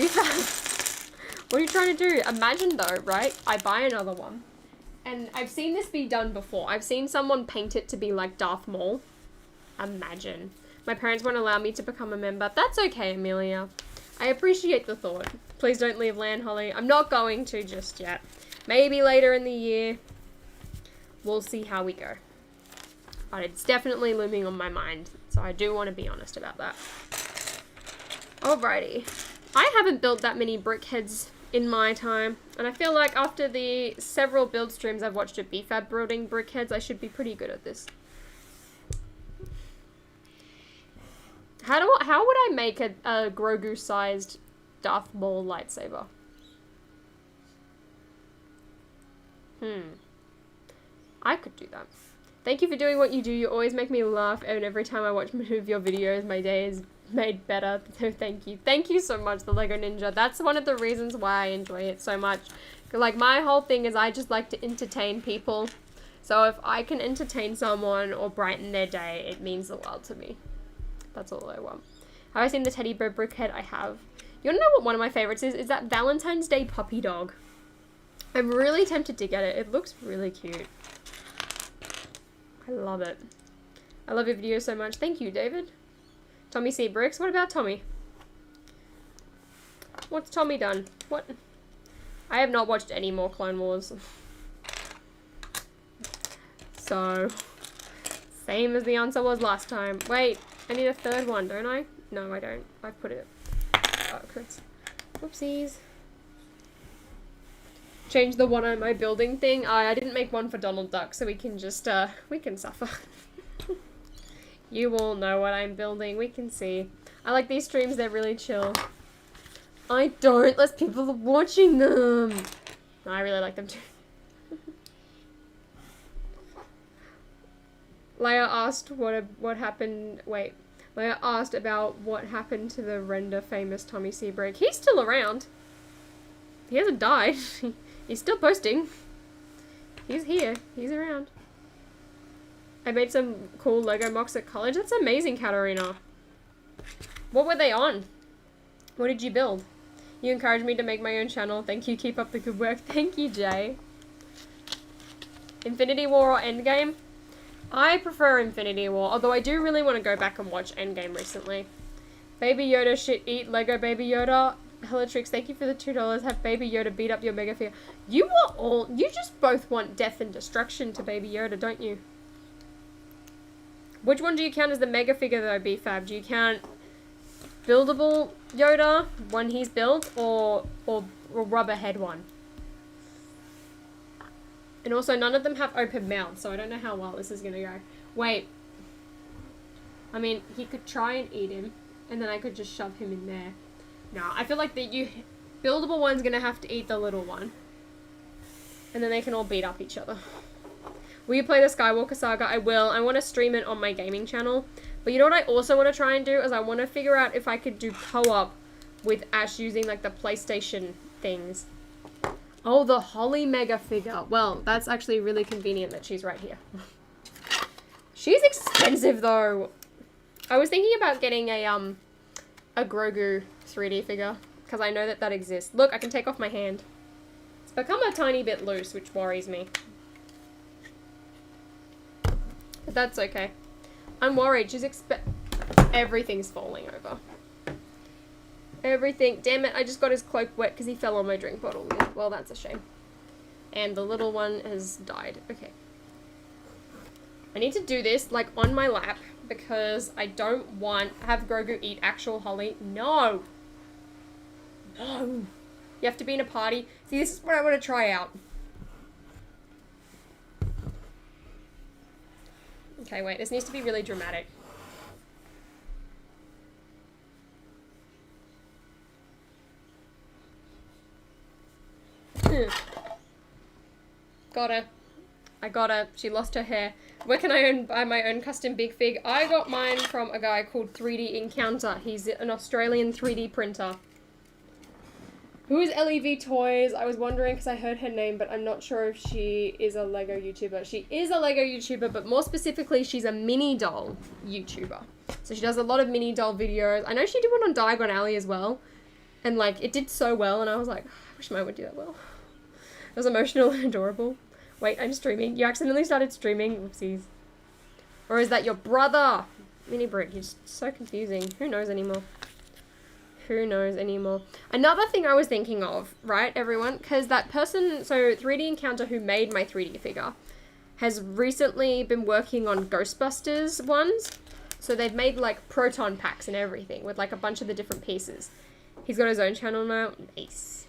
fast. What are you trying to do? Imagine, though, right? I buy another one. And I've seen this be done before. I've seen someone paint it to be like Darth Maul. Imagine. My parents won't allow me to become a member. That's okay, Amelia. I appreciate the thought. Please don't leave Land, Holly. I'm not going to just yet. Maybe later in the year. We'll see how we go. But it's definitely looming on my mind. So I do want to be honest about that. Alrighty. I haven't built that many brickheads in my time. And I feel like after the several build streams I've watched of BFAB building brickheads, I should be pretty good at this. How would I make a Grogu-sized Darth Maul lightsaber? I could do that. Thank you for doing what you do. You always make me laugh, and every time I watch one of your videos, my day is made better. So thank you. Thank you so much, the Lego Ninja. That's one of the reasons why I enjoy it so much. Like, my whole thing is I just like to entertain people. So if I can entertain someone or brighten their day, it means the world to me. That's all I want. Have I seen the teddy bear brickhead? I have. You wanna know what one of my favorites is? Is that Valentine's Day puppy dog. I'm really tempted to get it. It looks really cute. I love it. I love your video so much. Thank you, David. Tommy C. Bricks. What about Tommy? What's Tommy done? What? I have not watched any more Clone Wars. So, same as the answer was last time. Wait, I need a third one, don't I? No, I don't. I put it. Oh, crits. Whoopsies. Change the one on my building thing. I didn't make one for Donald Duck, so we can just, we can suffer. You all know what I'm building. We can see. I like these streams. They're really chill. I don't. Less people are watching them. No, I really like them too. Leia asked what happened. Wait. Leia asked about what happened to the render famous Tommy Seabreak. He's still around. He hasn't died. He's still posting. He's here. He's around. I made some cool Lego mocks at college. That's amazing, Katarina. What were they on? What did you build? You encouraged me to make my own channel. Thank you. Keep up the good work. Thank you, Jay. Infinity War or Endgame? I prefer Infinity War, although I do really want to go back and watch Endgame recently. Baby Yoda shit eat Lego Baby Yoda. Hellatrix, thank you for the $2. Have Baby Yoda beat up your mega figure. You just both want death and destruction to Baby Yoda, don't you? Which one do you count as the mega figure though, BFAB? Do you count buildable Yoda when he's built, or rubber head one? And also, none of them have open mouths, so I don't know how well this is gonna go. Wait. I mean, he could try and eat him, and then I could just shove him in there. No, I feel like the buildable one's gonna have to eat the little one. And then they can all beat up each other. Will you play the Skywalker Saga? I will. I want to stream it on my gaming channel. But you know what I also want to try and do? Is I want to figure out if I could do co-op with Ash using, like, the PlayStation things. Oh, the Holly Mega figure. Well, that's actually really convenient that she's right here. She's expensive, though. I was thinking about getting a Grogu 3D figure. Because I know that that exists. Look, I can take off my hand. It's become a tiny bit loose, which worries me. But that's okay. I'm worried. Everything's falling over. Everything. Damn it, I just got his cloak wet because he fell on my drink bottle. Well, that's a shame. And the little one has died. Okay. I need to do this, like, on my lap because I don't want to have Grogu eat actual Holly. No! No! You have to be in a party. See, this is what I want to try out. Okay, wait. This needs to be really dramatic. Got her. I got her. She lost her hair. Where can I buy my own custom big fig? I got mine from a guy called 3D Encounter. He's an Australian 3D printer. Who is LEV Toys? I was wondering because I heard her name, but I'm not sure if she is a Lego YouTuber. She is a Lego YouTuber, but more specifically, she's a mini doll YouTuber. So she does a lot of mini doll videos. I know she did one on Diagon Alley as well. And, like, it did so well, and I was like, I wish mine would do that well. It was emotional and adorable. Wait, I'm streaming. You accidentally started streaming. Whoopsies. Or is that your brother? Mini Brick, you're just so confusing. Who knows anymore? Who knows anymore? Another thing I was thinking of, right, everyone? Because that person, so 3D Encounter, who made my 3D figure, has recently been working on Ghostbusters ones. So they've made, like, proton packs and everything with, like, a bunch of the different pieces. He's got his own channel now. Nice.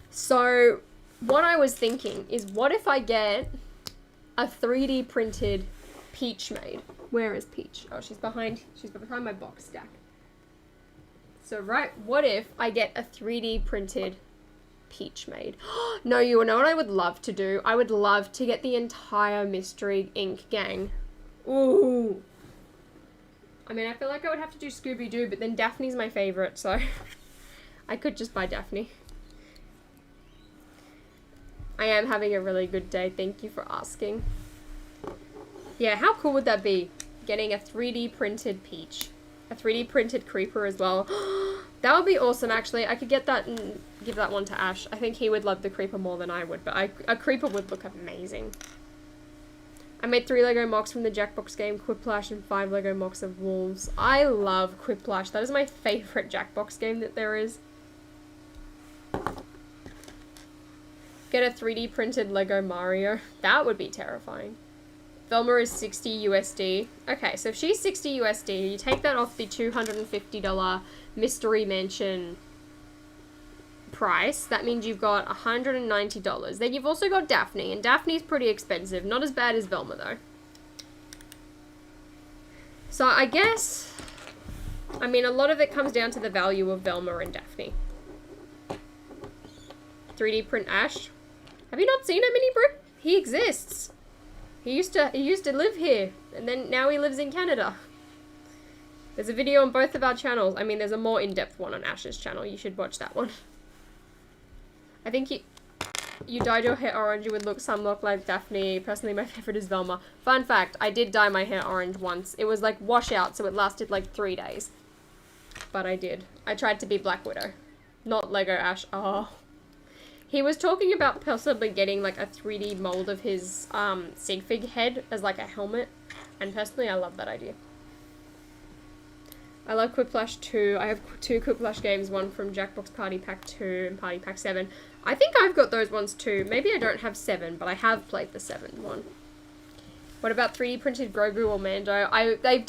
So what I was thinking is, what if I get a 3D printed Peach made? Where is Peach? Oh, she's behind my box stack. So, right, what if I get a 3D printed Peach made? No, you know what I would love to do? I would love to get the entire Mystery Inc. gang. Ooh. I mean, I feel like I would have to do Scooby-Doo, but then Daphne's my favorite, so I could just buy Daphne. I am having a really good day. Thank you for asking. Yeah, how cool would that be? Getting a 3D printed Peach. A 3D printed Creeper as well. That would be awesome, actually. I could get that and give that one to Ash. I think he would love the Creeper more than I would, but a Creeper would look amazing. I made 3 Lego mocks from the Jackbox game, Quiplash, and 5 Lego mocks of wolves. I love Quiplash. That is my favorite Jackbox game that there is. Get a 3D printed Lego Mario. That would be terrifying. Velma is 60 USD. Okay, so if she's 60 USD, you take that off the $250 Mystery Mansion price. That means you've got $190. Then you've also got Daphne, and Daphne's pretty expensive. Not as bad as Velma, though. So I guess, I mean, a lot of it comes down to the value of Velma and Daphne. 3D print Ash. Have you not seen him, Mini Brick? He exists. He used to live here, and then now he lives in Canada. There's a video on both of our channels. I mean, there's a more in-depth one on Ash's channel. You should watch that one. I think you dyed your hair orange, you would look somewhat like Daphne. Personally, my favorite is Velma. Fun fact, I did dye my hair orange once. It was like washout, so it lasted like 3 days. But I did. I tried to be Black Widow. Not Lego Ash. Oh. He was talking about possibly getting like a 3D mold of his sig fig head as like a helmet. And personally, I love that idea. I love Quiplash 2. I have 2 Quiplash games, one from Jackbox Party Pack 2 and Party Pack 7. I think I've got those ones too. Maybe I don't have 7, but I have played the 7 one. What about 3D printed Grogu or Mando? They've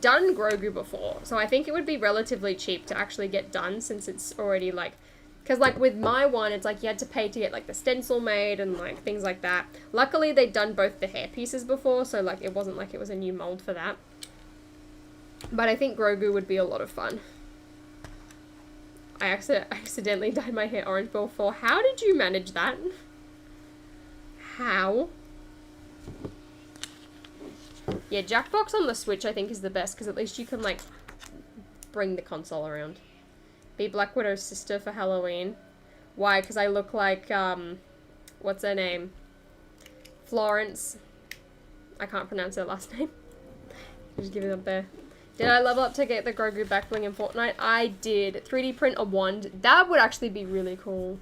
done Grogu before, so I think it would be relatively cheap to actually get done since it's already like, because like with my one, it's like you had to pay to get like the stencil made and like things like that. Luckily, they'd done both the hair pieces before, so like it wasn't like it was a new mold for that. But I think Grogu would be a lot of fun. I accidentally dyed my hair orange before. How did you manage that? How? Yeah, Jackbox on the Switch I think is the best, because at least you can like bring the console around. Be Black Widow's sister for Halloween. Why? Because I look like, what's her name? Florence. I can't pronounce her last name. Just give it up there. Did I level up to get the Grogu back bling in Fortnite? I did. 3D print a wand. That would actually be really cool.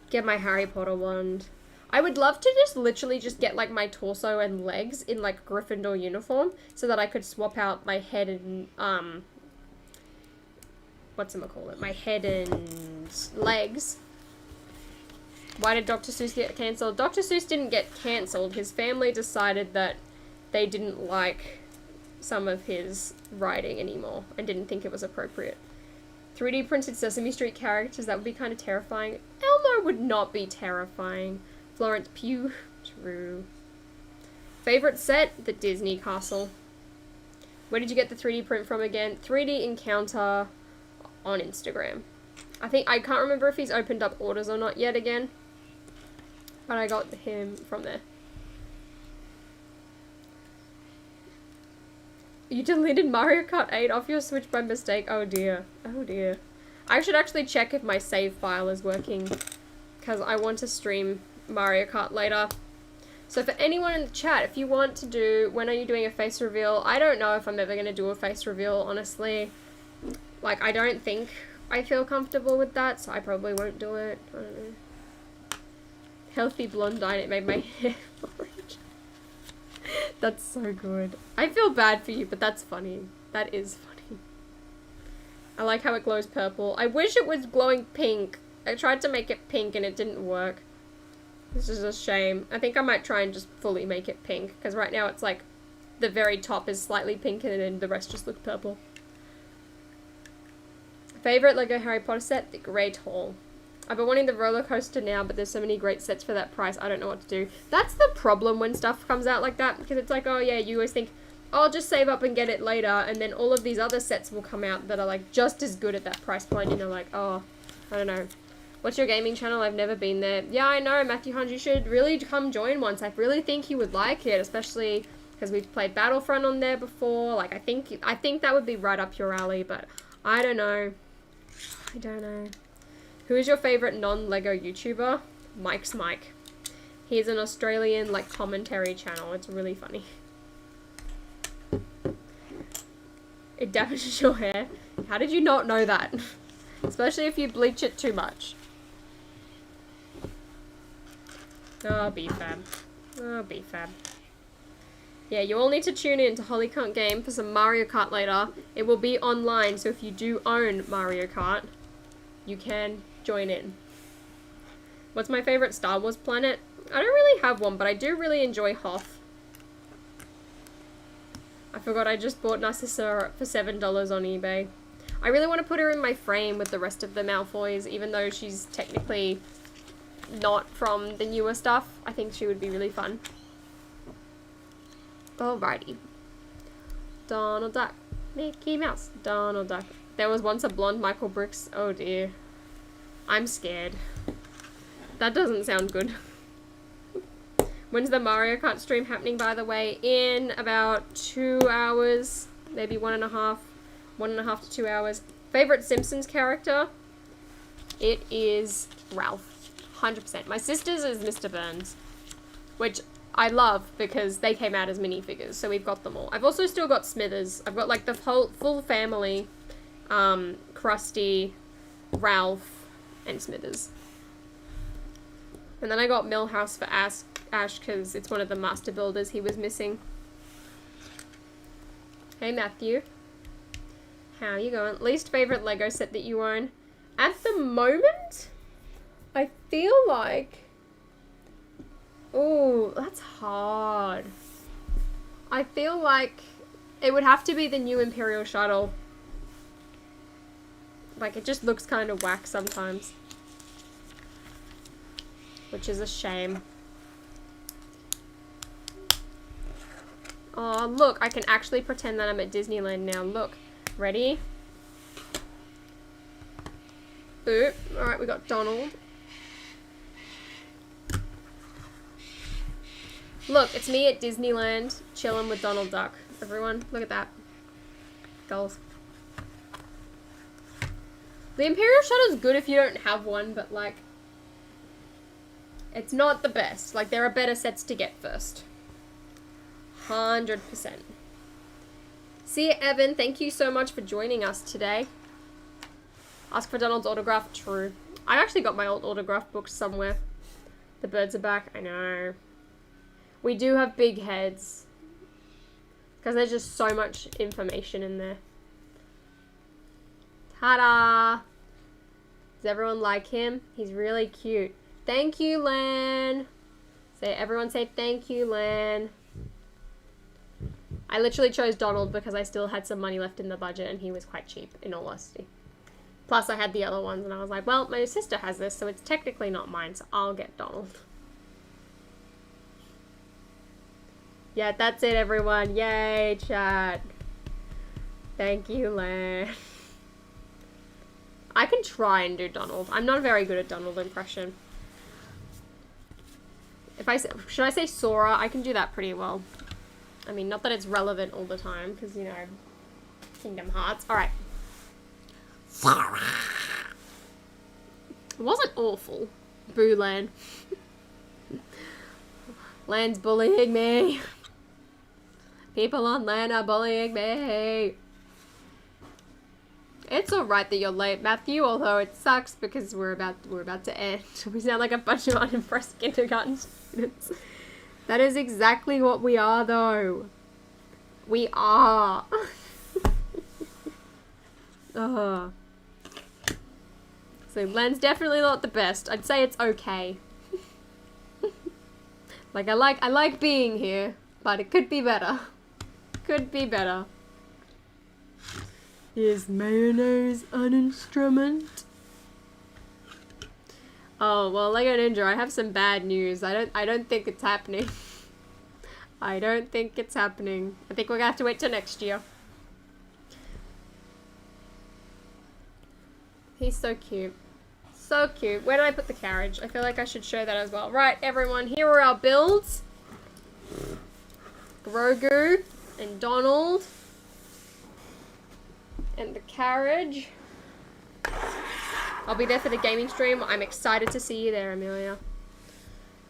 Get my Harry Potter wand. I would love to just literally just get like my torso and legs in like Gryffindor uniform so that I could swap out my head and, whatchamacallit? My head and legs. Why did Dr. Seuss get cancelled? Dr. Seuss didn't get cancelled. His family decided that they didn't like some of his writing anymore and didn't think it was appropriate. 3D printed Sesame Street characters, that would be kind of terrifying. Elmo would not be terrifying. Florence Pugh, true. Favorite set? The Disney Castle. Where did you get the 3D print from again? 3D Encounter on Instagram. I can't remember if he's opened up orders or not yet again. But I got him from there. You deleted Mario Kart 8 off your Switch by mistake. Oh dear. Oh dear. I should actually check if my save file is working, because I want to stream Mario Kart later. So for anyone in the chat, if you want to do, when are you doing a face reveal? I don't know if I'm ever going to do a face reveal, honestly. Like, I don't think I feel comfortable with that, so I probably won't do it. I don't know. Healthy blondine, it made my hair orange. That's so good. I feel bad for you, but that's funny. That is funny. I like how it glows purple. I wish it was glowing pink. I tried to make it pink and it didn't work. This is a shame. I think I might try and just fully make it pink, because right now it's like the very top is slightly pink and then the rest just look purple. Favorite Lego Harry Potter set? The Great Hall. I've been wanting the roller coaster now, but there's so many great sets for that price. I don't know what to do. That's the problem when stuff comes out like that, because it's like, oh yeah, you always think, oh, I'll just save up and get it later, and then all of these other sets will come out that are like just as good at that price point, and you're like, oh, I don't know. What's your gaming channel? I've never been there. Yeah, I know, Matthew Hunt, you should really come join once. I really think you would like it, especially because we've played Battlefront on there before. Like, I think that would be right up your alley, but I don't know. I don't know. Who is your favorite non-Lego YouTuber? Mike's Mike. He's an Australian, like, commentary channel. It's really funny. It damages your hair. How did you not know that? Especially if you bleach it too much. Oh, B-Fab. Oh, B-Fab. Yeah, you all need to tune in to HollyCantGame for some Mario Kart later. It will be online, so if you do own Mario Kart, you can join in. What's my favorite Star Wars planet? I don't really have one, but I do really enjoy Hoth. I forgot I just bought Narcissa for $7 on eBay. I really want to put her in my frame with the rest of the Malfoys, even though she's technically not from the newer stuff. I think she would be really fun. Alrighty. Donald Duck. Mickey Mouse. Donald Duck. There was once a blonde Michael Brooks. Oh dear. I'm scared. That doesn't sound good. When's the Mario Kart stream happening, by the way? In about 2 hours. Maybe 1.5. 1.5 to 2 hours. Favorite Simpsons character? It is Ralph. 100%. My sister's is Mr. Burns, which I love because they came out as minifigures, so we've got them all. I've also still got Smithers. I've got like the whole full family, Krusty, Ralph, and Smithers. And then I got Millhouse for Ash because it's one of the master builders he was missing. Hey Matthew. How you going? Least favorite Lego set that you own? At the moment, I feel like... Oh, that's hard. I feel like it would have to be the new Imperial Shuttle. Like, it just looks kind of whack sometimes. Which is a shame. Oh, look, I can actually pretend that I'm at Disneyland now. Look. Ready? Boop. Alright, we got Donald. Look, it's me at Disneyland, chilling with Donald Duck. Everyone, look at that. Goals. The Imperial Shuttle's good if you don't have one, but, like, it's not the best. Like, there are better sets to get first. 100%. See you, Evan. Thank you so much for joining us today. Ask for Donald's autograph. True. I actually got my old autograph book somewhere. The birds are back. I know. We do have big heads. Because there's just so much information in there. Ta-da! Does everyone like him? He's really cute. Thank you, Lan. Everyone say thank you, Lan. I literally chose Donald because I still had some money left in the budget and he was quite cheap, in all honesty. Plus I had the other ones and I was like, well, my sister has this, so it's technically not mine, so I'll get Donald. Yeah, that's it, everyone. Yay, chat. Thank you, Lan. I can try and do Donald. I'm not very good at Donald impression. Should I say Sora? I can do that pretty well. I mean, not that it's relevant all the time, because, you know, Kingdom Hearts. Alright. Sora! It wasn't awful. Boo Lan. Lan's bullying me. People on Lan are bullying me. It's alright that you're late, Matthew, although it sucks because we're about to end. We sound like a bunch of unimpressed kindergarten students. That is exactly what we are, though. We are. So Len's definitely not the best. I'd say it's okay. Like I like being here, but it could be better. Could be better. Is mayonnaise an instrument? Oh, well, Lego Ninja, I have some bad news. I don't think it's happening. I don't think it's happening. I think we're gonna have to wait till next year. He's so cute. So cute. Where did I put the carriage? I feel like I should show that as well. Right, everyone, here are our builds. Grogu and Donald. And the carriage. I'll be there for the gaming stream. I'm excited to see you there, Amelia.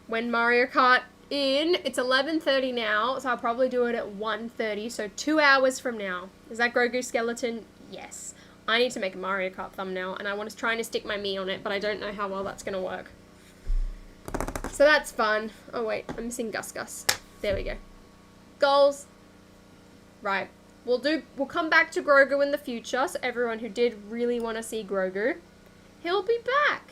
When Mario Kart in, it's 11:30 now, so I'll probably do it at 1:30, so 2 hours from now. Is that Grogu skeleton? Yes. I need to make a Mario Kart thumbnail, and I was trying to stick my Mii on it, but I don't know how well that's going to work. So that's fun. Oh wait, I'm missing Gus Gus. There we go. Goals. Right. We'll come back to Grogu in the future, so everyone who did really want to see Grogu, he'll be back.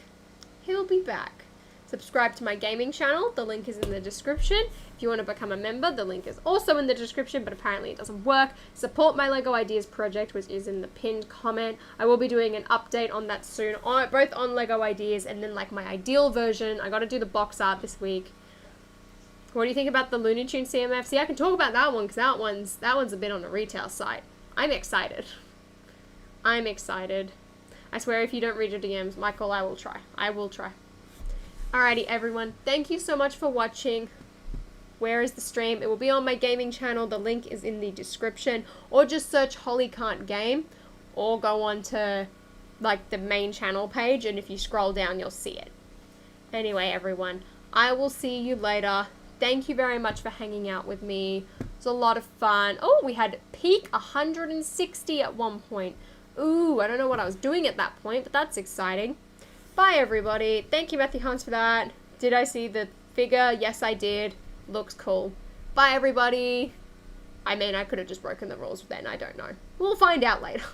He'll be back. Subscribe to my gaming channel, the link is in the description. If you want to become a member, the link is also in the description, but apparently it doesn't work. Support my LEGO Ideas project, which is in the pinned comment. I will be doing an update on that soon, both on LEGO Ideas and then like my ideal version. I got to do the box art this week. What do you think about the Looney Tunes CMF? See, I can talk about that one because that one's a bit on the retail site. I'm excited. I'm excited. I swear if you don't read your DMs, Michael, I will try. I will try. Alrighty, everyone. Thank you so much for watching. Where is the stream? It will be on my gaming channel. The link is in the description. Or just search HollyCantGame. Or go on to, like, the main channel page. And if you scroll down, you'll see it. Anyway, everyone. I will see you later. Thank you very much for hanging out with me. It was a lot of fun. Oh, we had peak 160 at one point. Ooh, I don't know what I was doing at that point, but that's exciting. Bye, everybody. Thank you, Matthew Hans, for that. Did I see the figure? Yes, I did. Looks cool. Bye, everybody. I mean, I could have just broken the rules then. I don't know. We'll find out later.